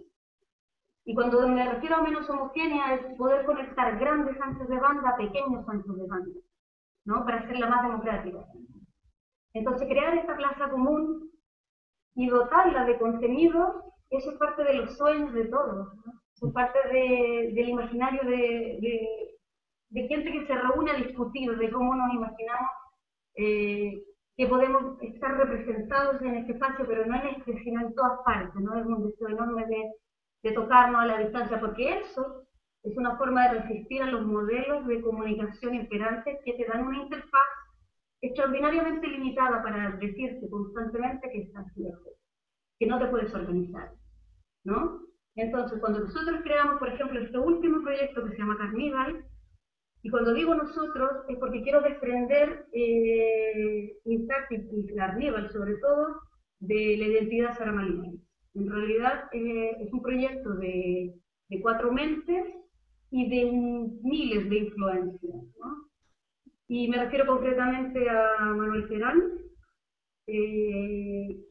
Y cuando me refiero a menos homogénea es poder conectar grandes anchos de banda a pequeños anchos de banda, ¿no? Para hacerla más democrática. Entonces, crear esta plaza común y dotarla de contenido, eso es parte de los sueños de todos, ¿no? Es parte del imaginario de gente que se reúne a discutir de cómo nos imaginamos que podemos estar representados en este espacio, pero no en este, sino en todas partes, ¿no? Es un deseo enorme de tocarnos a la distancia, porque eso es una forma de resistir a los modelos de comunicación imperantes que te dan una interfaz extraordinariamente limitada para decirte constantemente que estás lejos, que no te puedes organizar, ¿no? Entonces, cuando nosotros creamos, por ejemplo, este último proyecto que se llama Carnival, y cuando digo nosotros es porque quiero desprender INTAC y Carnival, sobre todo, de la identidad Sara Marinaric. En realidad es un proyecto de 4 mentes y de miles de influencias, ¿no? Y me refiero concretamente a Manuel Terán, que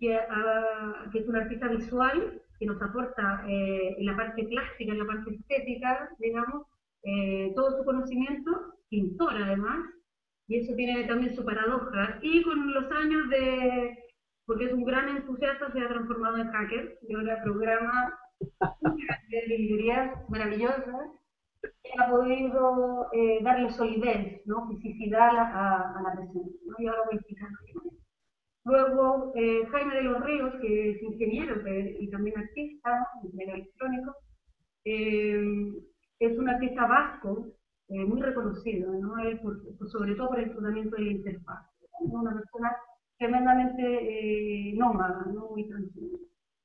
es un artista visual que nos aporta en la parte plástica, en la parte estética, digamos, todo su conocimiento, pintor además, y eso tiene también su paradoja. Y con los años porque es un gran entusiasta, se ha transformado en hacker, y ahora programa de librerías maravillosas, que ha podido darle solidez, ¿no? Fisicidad a la presencia, ¿no? Y ahora voy a explicar. Luego, Jaime de los Ríos, que es ingeniero y también artista, ingeniero electrónico, es un artista vasco muy reconocido, ¿no? Sobre todo por el tratamiento de la interfaz. Es una persona tremendamente nómada, ¿no? Muy tranquila.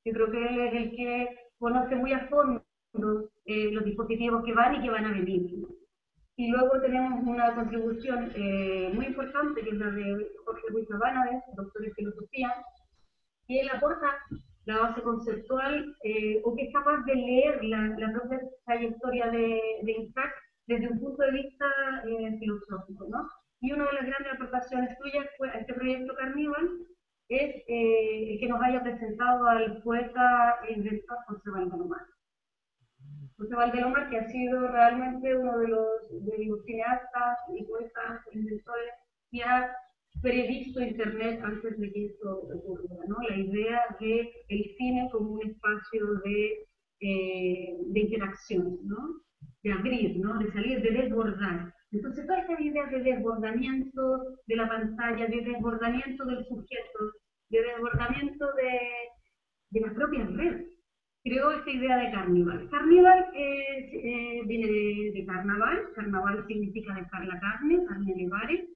Yo creo que él es el que conoce muy a fondo los dispositivos que van y que van a venir, ¿no? Y luego tenemos una contribución muy importante, que es la de Jorge Ruiz Abánaves, doctor en filosofía, y él aporta la base conceptual o que es capaz de leer la propia trayectoria de Isaac desde un punto de vista filosófico, ¿no? Y una de las grandes aportaciones suyas a este proyecto Carníbal es el que nos haya presentado al poeta e inventor José Valdelomar. José Valdelomar, que ha sido realmente uno de los cineastas y poetas e inventores que ha previsto Internet antes de que esto ocurriera, ¿no? La idea de el cine como un espacio de interacción, ¿no? De abrir, ¿no? De salir, de desbordar. Entonces, todas estas ideas de desbordamiento de la pantalla, de desbordamiento del sujeto, de desbordamiento de las propias redes, creó esta idea de carnaval. Carnaval viene de carnaval, carnaval significa dejar la carne, carne levare,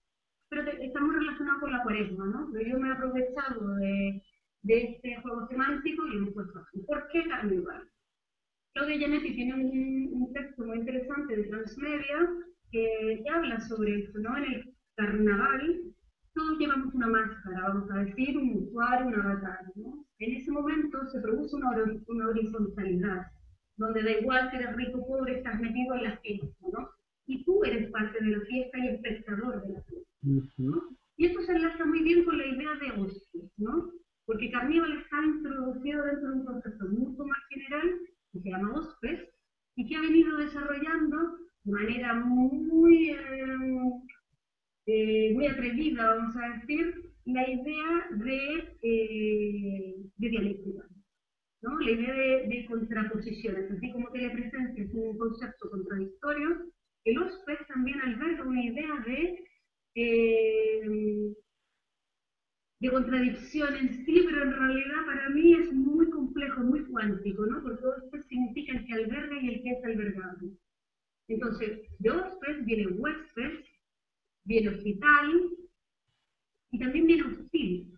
pero está muy relacionado con la cuaresma, ¿no? Pero yo me he aprovechado de este juego semántico y lo he puesto así. ¿Por qué carnaval? Claudia Giannetti tiene un texto muy interesante de Transmedia que habla sobre esto, ¿no? En el carnaval todos llevamos una máscara, vamos a decir, un usuario, un avatar, ¿no? En ese momento se produce una horizontalidad, donde da igual si eres rico o pobre, estás metido en la fiesta, ¿no? Y tú eres parte de la fiesta y espectador de la fiesta, ¿no? Y esto se enlaza muy bien con la idea de hostia, ¿no? Porque carnaval está introducido dentro de un concepto mucho más general que se llama hospes y que ha venido desarrollando de manera muy atrevida, vamos a decir, la idea de dialéctica, ¿no? La idea de contraposiciones, así como telepresencia es un concepto contradictorio, el hospes también alberga una idea de contradicción en sí, pero en realidad para mí es muy complejo, muy cuántico, ¿no? Porque hospes significa el que alberga y el que es albergado. Entonces, de hospes viene huésped, viene hospital y también viene hostil,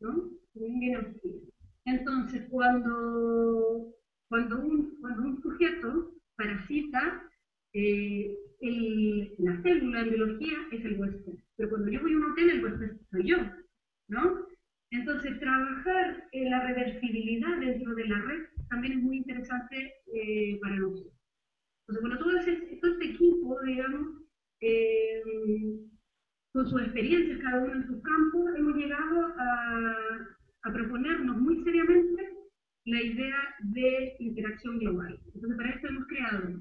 ¿no? También viene hostil. Entonces, cuando un sujeto parasita, la célula en biología es el huésped, pero cuando yo voy a un hotel, el huésped soy yo, ¿no? Entonces, trabajar la reversibilidad dentro de la red también es muy interesante para nosotros. Entonces, bueno, todo este equipo, digamos, con sus experiencias, cada uno en sus campos, hemos llegado a proponernos muy seriamente la idea de interacción global. Entonces, para esto hemos creado,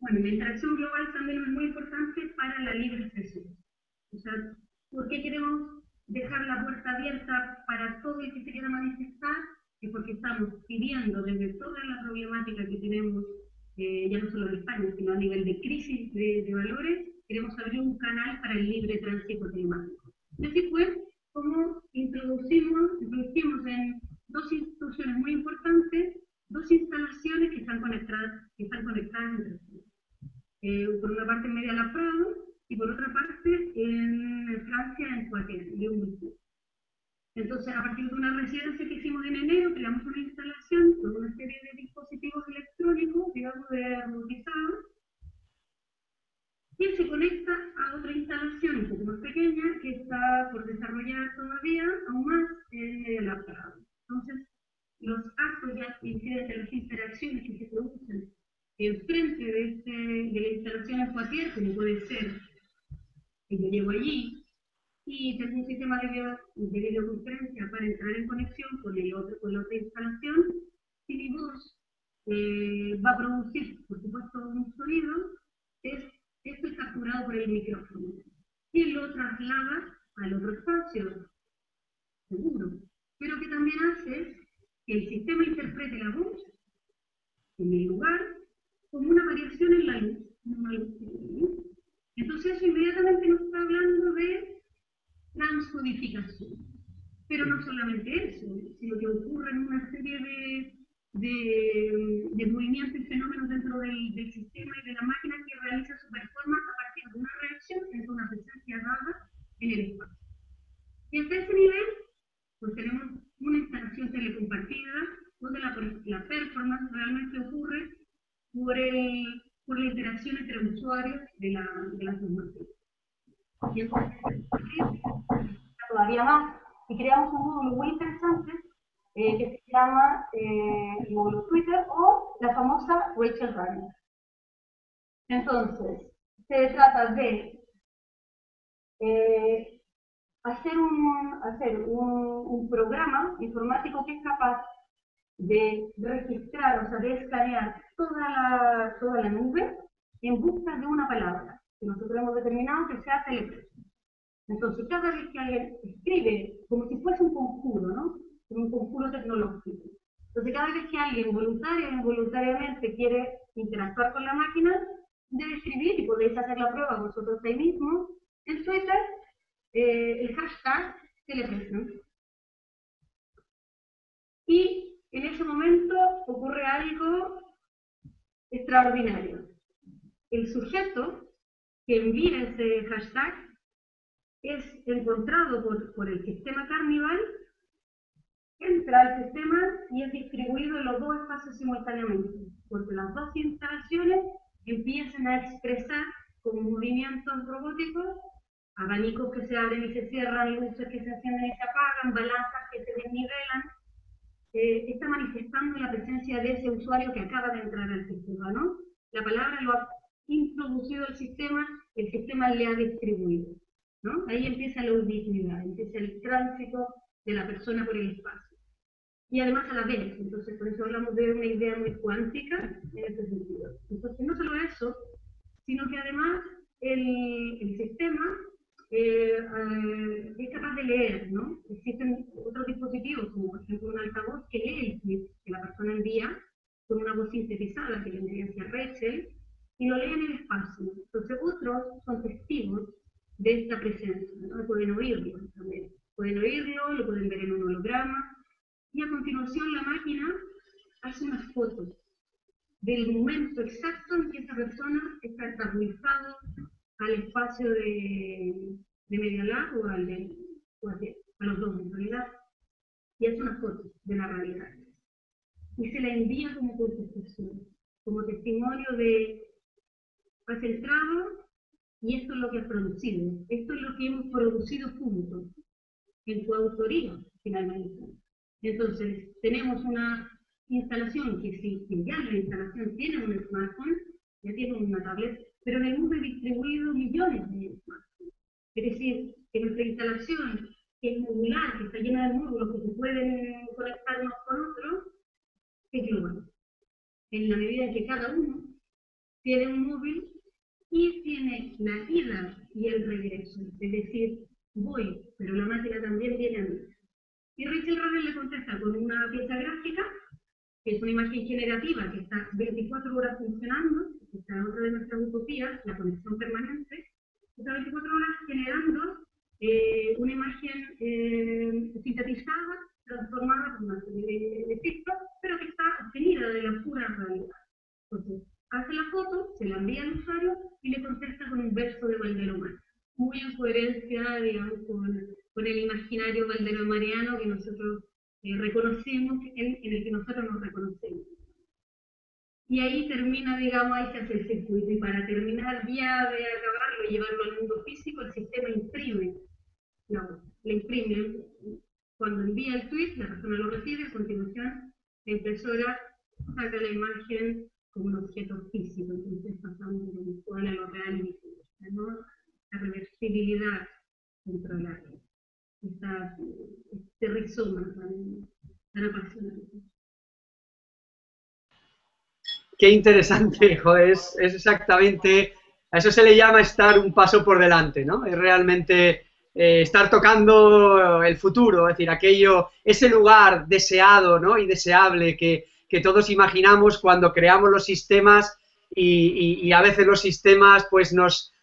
bueno, la interacción global también es muy importante para la libre expresión. O sea, ¿por qué queremos dejar la puerta abierta para todo el que se quiera manifestar? Es porque estamos pidiendo desde toda la problemática que tenemos, ya no solo en España, sino a nivel de crisis de valores, queremos abrir un canal para el libre tránsito climático. Y así fue como introducimos en dos instituciones muy importantes, dos instalaciones que están conectadas entre sí. Por una parte en Media La Prado y por otra parte en Francia, en Poitiers, Lyon. Entonces, a partir de una residencia que hicimos en enero, creamos una instalación con una serie de dispositivos electrónicos, digamos, robotizados, y se conecta a otra instalación un poco más pequeña que está por desarrollar todavía, aún más en Media La Prado. Entonces, los actos ya inciden de las interacciones que se producen enfrente de la instalación en Poitiers, como puede ser que yo llego allí y tengo un sistema de videoconferencia para entrar en conexión con la otra instalación, y mi voz va a producir, por supuesto, un sonido, esto es capturado por el micrófono y lo traslada al otro espacio, seguro, pero que también hace que el sistema interprete la voz en el lugar como una variación en la luz. Entonces eso inmediatamente nos está hablando de transcodificación. Pero no solamente eso, sino que ocurren una serie de movimientos y fenómenos dentro del sistema y de la máquina que realiza su performance a partir de una reacción entre una presencia dada en el espacio. Y hasta ese nivel, pues tenemos una instalación telecompartida donde la performance realmente ocurre por el por la interacción entre usuarios de la formación. Y entonces, todavía más, y creamos un módulo muy interesante que se llama el módulo Twitter o la famosa Rachel Runner. Entonces, se trata de hacer un programa informático que es capaz de registrar, o sea, de escanear toda la nube en busca de una palabra que nosotros hemos determinado que sea teleprompter. Entonces, cada vez que alguien escribe, como si fuese un conjuro, ¿no? Un conjuro tecnológico. Entonces, cada vez que alguien voluntaria o involuntariamente quiere interactuar con la máquina, debe escribir, y podéis hacer la prueba vosotros ahí mismo, en Twitter, el hashtag telepresent. Y en ese momento ocurre algo extraordinario. El sujeto que envía ese hashtag es encontrado por el sistema Carnival, entra al sistema y es distribuido en los dos espacios simultáneamente, porque las dos instalaciones empiezan a expresar con movimientos robóticos, abanicos que se abren y se cierran, luces que se encienden y se apagan, balanzas que se desnivelan. Está manifestando la presencia de ese usuario que acaba de entrar al sistema, ¿no? La palabra lo ha introducido al sistema, el sistema le ha distribuido, ¿no? Ahí empieza la ubicuidad, empieza el tránsito de la persona por el espacio. Y además a la vez, entonces por eso hablamos de una idea muy cuántica en ese sentido. Entonces no solo eso, sino que además el sistema es capaz de leer, ¿no? Existen otros dispositivos, como por ejemplo un altavoz que lee el tweet que la persona envía con una voz sintetizada que le envía hacia Rachel y lo lee en el espacio. Entonces otros son testigos de esta presencia, ¿no? Pueden oírlo también. Pueden oírlo, lo pueden ver en un holograma, y a continuación la máquina hace unas fotos del momento exacto en que esa persona está estabilizado al espacio de Media Lab o a los dos en realidad, y hace una foto de la realidad. Y se la envía como contestación, como testimonio de has entrado y esto es lo que has producido, esto es lo que hemos producido juntos, en tu autoría, finalmente. Entonces, tenemos una instalación que si ya la instalación tiene un smartphone, ya tiene una tablet, pero en el mundo hay distribuido millones de smartphones. Es decir, que nuestra instalación, que es modular, que está llena de módulos que se pueden conectar unos con otros, es global. En la medida en que cada uno tiene un móvil y tiene la ida y el regreso. Es decir, voy, pero la máquina también viene a mí. Y Rachel Runner le contesta con una pieza gráfica, que es una imagen generativa que está 24 horas funcionando, que está en otra de nuestras utopías, la conexión permanente, está 24 horas generando una imagen sintetizada, transformada por una serie de filtros, pero que está obtenida de la pura realidad. Entonces, hace la foto, se la envía al usuario y le contesta con un verso de Valdelomar, muy en coherencia, digamos, con el imaginario valdelomariano que nosotros reconocemos, en el que nosotros nos reconocemos. Y ahí termina, digamos, ahí se hace el circuito, y para terminar ya de acabarlo y llevarlo al mundo físico, el sistema imprime, le imprime, cuando envía el tweet, la persona lo recibe, a continuación la impresora saca la imagen como un objeto físico, entonces pasamos de lo virtual a lo real y viceversa, ¿no? La reversibilidad dentro del arte, este rizoma tan apasionante. Qué interesante, joder, es exactamente, a eso se le llama estar un paso por delante, ¿no? Es realmente estar tocando el futuro, es decir, aquello, ese lugar deseado, ¿no? Y deseable que todos imaginamos cuando creamos los sistemas y a veces los sistemas pues nos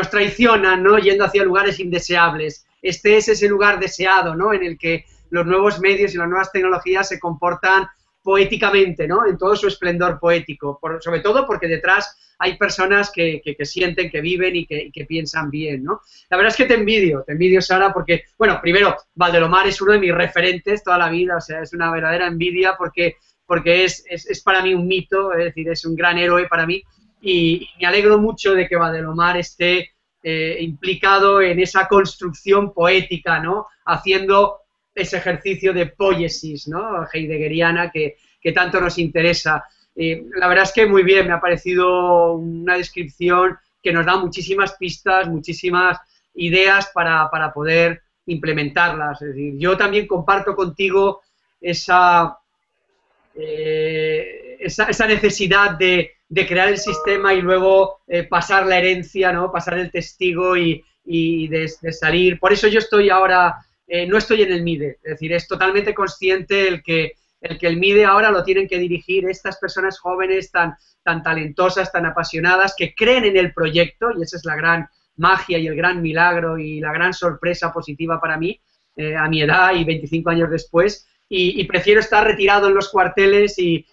traicionan, ¿no? Yendo hacia lugares indeseables. Este es ese lugar deseado, ¿no? En el que los nuevos medios y las nuevas tecnologías se comportan poéticamente, ¿no? En todo su esplendor poético, sobre todo porque detrás hay personas que sienten, que viven y que piensan bien, ¿no? La verdad es que te envidio, Sara, porque, bueno, primero, Valdelomar es uno de mis referentes toda la vida, o sea, es una verdadera envidia porque porque es para mí un mito, es decir, es un gran héroe para mí, y me alegro mucho de que Badelomar esté implicado en esa construcción poética, ¿no? Haciendo ese ejercicio de poiesis, ¿no? Heideggeriana que tanto nos interesa. La verdad es que muy bien, me ha parecido una descripción que nos da muchísimas pistas, muchísimas ideas para poder implementarlas. Es decir, yo también comparto contigo esa necesidad de crear el sistema y luego pasar la herencia, ¿no? Pasar el testigo y de salir. Por eso yo estoy ahora, no estoy en el MIDE, es decir, es totalmente consciente el que el MIDE ahora lo tienen que dirigir estas personas jóvenes tan talentosas, tan apasionadas, que creen en el proyecto, y esa es la gran magia y el gran milagro y la gran sorpresa positiva para mí, a mi edad y 25 años después, y prefiero estar retirado en los cuarteles y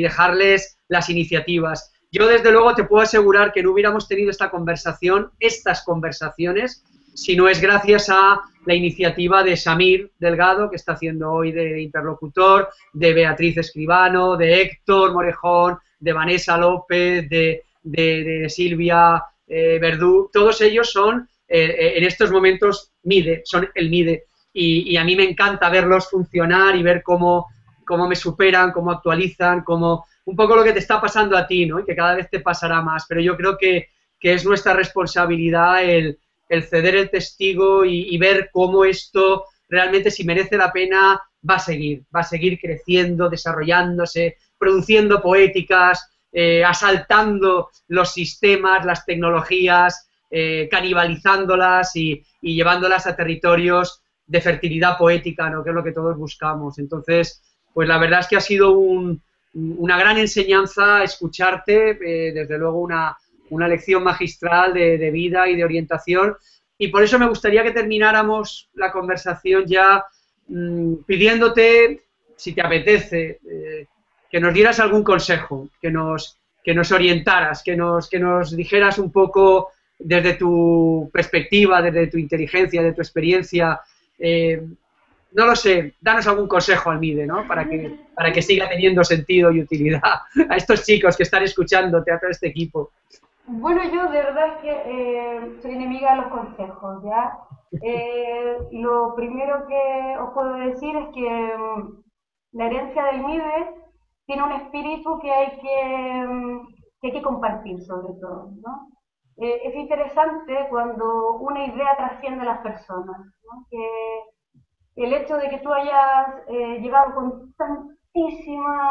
dejarles las iniciativas. Yo, desde luego, te puedo asegurar que no hubiéramos tenido esta conversación, estas conversaciones, si no es gracias a la iniciativa de Samir Delgado, que está haciendo hoy de interlocutor, de Beatriz Escribano, de Héctor Morejón, de Vanessa López, de Silvia Verdú. Todos ellos son, en estos momentos, MIDE, son el MIDE. Y a mí me encanta verlos funcionar y ver cómo me superan, cómo actualizan, un poco lo que te está pasando a ti, ¿no? Y que cada vez te pasará más. Pero yo creo que es nuestra responsabilidad el ceder el testigo y ver cómo esto realmente, si merece la pena, va a seguir creciendo, desarrollándose, produciendo poéticas, asaltando los sistemas, las tecnologías, canibalizándolas y llevándolas a territorios de fertilidad poética, ¿no? Que es lo que todos buscamos. Entonces, pues la verdad es que ha sido una gran enseñanza escucharte, desde luego una lección magistral de vida y de orientación, y por eso me gustaría que termináramos la conversación ya pidiéndote, si te apetece, que nos dieras algún consejo, que nos orientaras, que nos dijeras un poco desde tu perspectiva, desde tu inteligencia, de tu experiencia, no lo sé, danos algún consejo al MIDE, ¿no? Para que siga teniendo sentido y utilidad a estos chicos que están escuchándote, a todo este equipo. Bueno, yo de verdad es que soy enemiga de los consejos, ¿ya? Lo primero que os puedo decir es que la herencia del MIDE tiene un espíritu que hay que compartir, sobre todo, ¿no? Es interesante cuando una idea trasciende a las personas, ¿no? Que el hecho de que tú hayas llegado con tantísima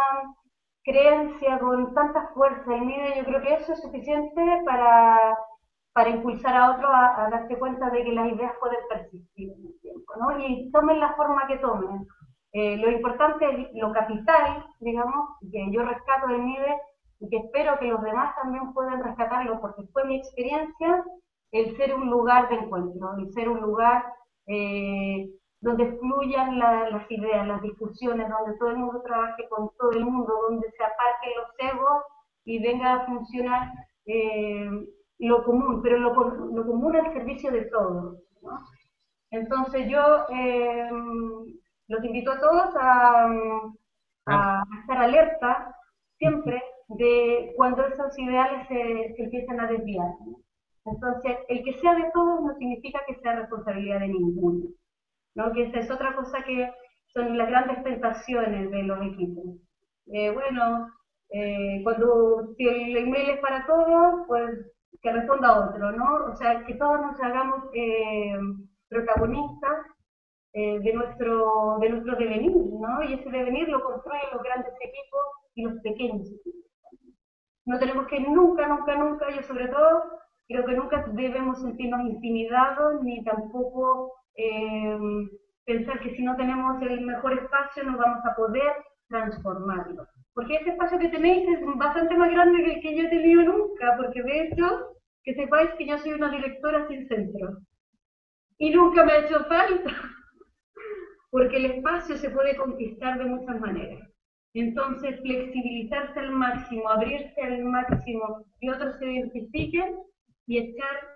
creencia, con tanta fuerza el MIDE, yo creo que eso es suficiente para impulsar a otros a darse cuenta de que las ideas pueden persistir en el tiempo, ¿no? Y tomen la forma que tomen. Lo importante es lo capital, digamos, que yo rescato del MIDE y que espero que los demás también puedan rescatarlo, porque fue mi experiencia el ser un lugar de encuentro, el ser un lugar donde fluyan las ideas, las discusiones, donde todo el mundo trabaje con todo el mundo, donde se aparquen los egos y venga a funcionar lo común, pero lo común al servicio de todos, ¿no? Entonces yo los invito a todos a estar alerta siempre de cuando esos ideales se empiezan a desviar, ¿no? Entonces, el que sea de todos no significa que sea responsabilidad de ninguno, ¿no? Que esa es otra cosa que son las grandes tentaciones de los equipos. Si el email es para todos, pues que responda otro, ¿no? O sea, que todos nos hagamos protagonistas de nuestro devenir, ¿no? Y ese devenir lo construyen los grandes equipos y los pequeños equipos. No tenemos que nunca, yo sobre todo, creo que nunca debemos sentirnos intimidados, ni tampoco pensar que si no tenemos el mejor espacio no vamos a poder transformarlo. Porque ese espacio que tenéis es bastante más grande que el que yo he tenido nunca, porque de hecho, que sepáis que yo soy una directora sin centro. Y nunca me ha hecho falta, porque el espacio se puede conquistar de muchas maneras. Entonces, flexibilizarse al máximo, abrirse al máximo, que otros se identifiquen y echar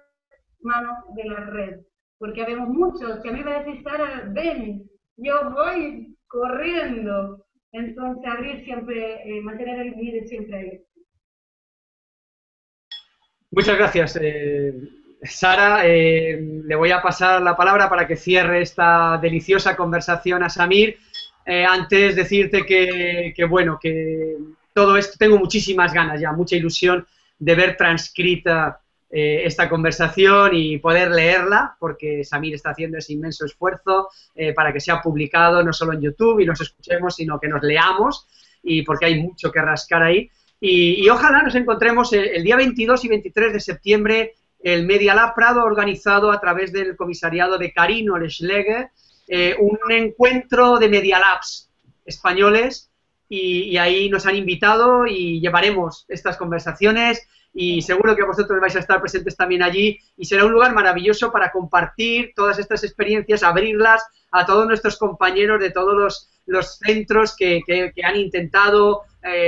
mano de la red. Porque habemos muchos, que a mí me decís, Sara, ven, yo voy corriendo, Entonces, abrir siempre, mantener el MIDE siempre abierto. Muchas gracias, Sara. Le voy a pasar la palabra para que cierre esta deliciosa conversación a Samir. Antes decirte que bueno, que todo esto, tengo muchísimas ganas ya, mucha ilusión de ver transcrita esta conversación y poder leerla, porque Samir está haciendo ese inmenso esfuerzo para que sea publicado no solo en YouTube y nos escuchemos, sino que nos leamos, y porque hay mucho que rascar ahí. Y ojalá nos encontremos el día 22 y 23 de septiembre. El Media Lab Prado ha organizado a través del comisariado de Carino Schleger un encuentro de Media Labs españoles, y ahí nos han invitado y llevaremos estas conversaciones, y seguro que vosotros vais a estar presentes también allí, y será un lugar maravilloso para compartir todas estas experiencias, abrirlas a todos nuestros compañeros de todos los centros que han intentado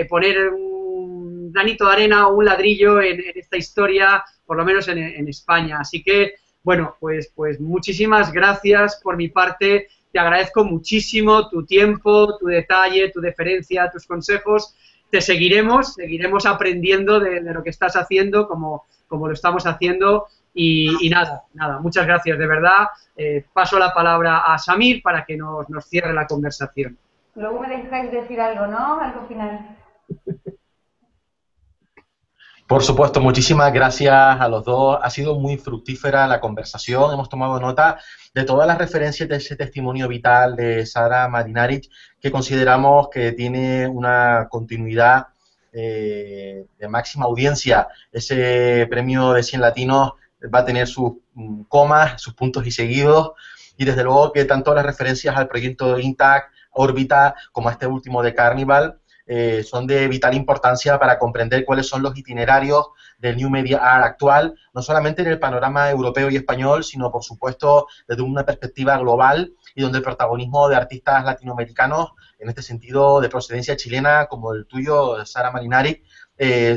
poner un granito de arena o un ladrillo en esta historia, por lo menos en España. Así que, bueno, pues muchísimas gracias por mi parte. Te agradezco muchísimo tu tiempo, tu detalle, tu deferencia, tus consejos. Te seguiremos aprendiendo de lo que estás haciendo, como lo estamos haciendo. Y nada, muchas gracias, de verdad. Paso la palabra a Samir para que nos cierre la conversación. Luego me dejáis decir algo, ¿no? Algo final. Por supuesto, muchísimas gracias a los dos. Ha sido muy fructífera la conversación. Hemos tomado nota de todas las referencias de ese testimonio vital de Sara Marinaric, que consideramos que tiene una continuidad de máxima audiencia. Ese premio de 100 latinos va a tener sus comas, sus puntos y seguidos, y desde luego que tanto las referencias al proyecto Intact, Órbita, como a este último de Carnival, son de vital importancia para comprender cuáles son los itinerarios del New Media Art actual, no solamente en el panorama europeo y español, sino, por supuesto, desde una perspectiva global, y donde el protagonismo de artistas latinoamericanos, en este sentido de procedencia chilena, como el tuyo, Sara Marinaric,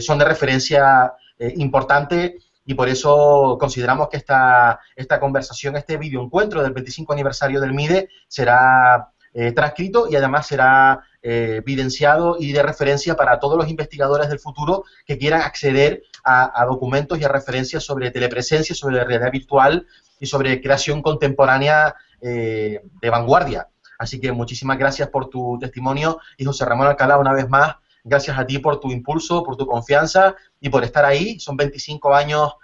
son de referencia importante, y por eso consideramos que esta conversación, este videoencuentro del 25 aniversario del MIDE, será transcrito y además será evidenciado y de referencia para todos los investigadores del futuro que quieran acceder a documentos y a referencias sobre telepresencia, sobre realidad virtual y sobre creación contemporánea de vanguardia. Así que muchísimas gracias por tu testimonio, y José Ramón Alcalá, una vez más, gracias a ti por tu impulso, por tu confianza y por estar ahí. Son 25 años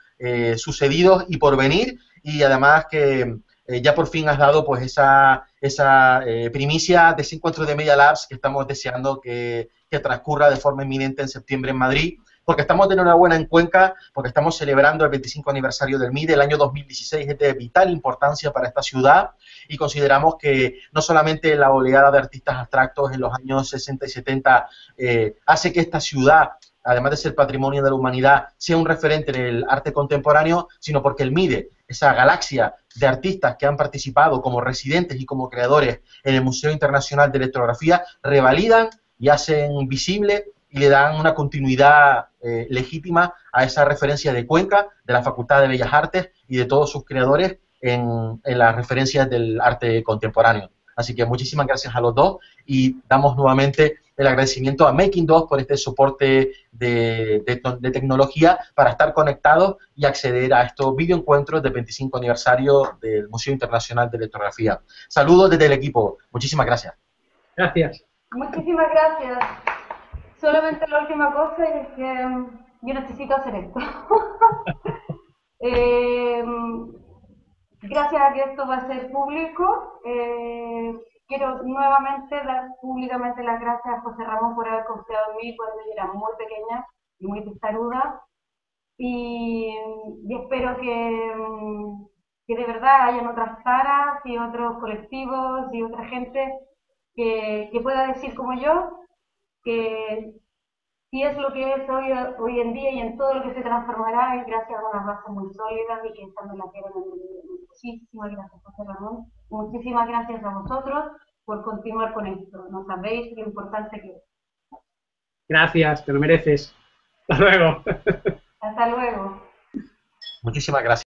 sucedidos y por venir, y además que ya por fin has dado pues esa primicia de ese encuentro de Media Labs que estamos deseando que transcurra de forma inminente en septiembre en Madrid, porque estamos de enhorabuena en Cuenca, porque estamos celebrando el 25 aniversario del MIDE. El año 2016 es de vital importancia para esta ciudad, y consideramos que no solamente la oleada de artistas abstractos en los años 60 y 70 hace que esta ciudad, además de ser patrimonio de la humanidad, sea un referente en el arte contemporáneo, sino porque el MIDE, esa galaxia de artistas que han participado como residentes y como creadores en el Museo Internacional de Electrografía, revalidan y hacen visible y le dan una continuidad legítima a esa referencia de Cuenca, de la Facultad de Bellas Artes y de todos sus creadores en las referencias del arte contemporáneo. Así que muchísimas gracias a los dos, y damos nuevamente el agradecimiento a Making 2 por este soporte de tecnología para estar conectados y acceder a estos videoencuentros del 25 aniversario del Museo Internacional de Electrografía. Saludos desde el equipo. Muchísimas gracias. Gracias. Muchísimas gracias. Solamente la última cosa es que yo necesito hacer esto. Gracias a que esto va a ser público, quiero nuevamente dar públicamente las gracias a José Ramón por haber confiado en mí cuando yo era muy pequeña y muy testaruda, y espero que de verdad hayan otras Saras y otros colectivos y otra gente que pueda decir como yo que si es lo que es hoy en día y en todo lo que se transformará es gracias a unas bases muy sólidas, y que están en la tierra. Muchísimas gracias, José Ramón. Muchísimas gracias a vosotros por continuar con esto. No sabéis lo importante que es. Gracias, te lo mereces. Hasta luego. Hasta luego. Muchísimas gracias.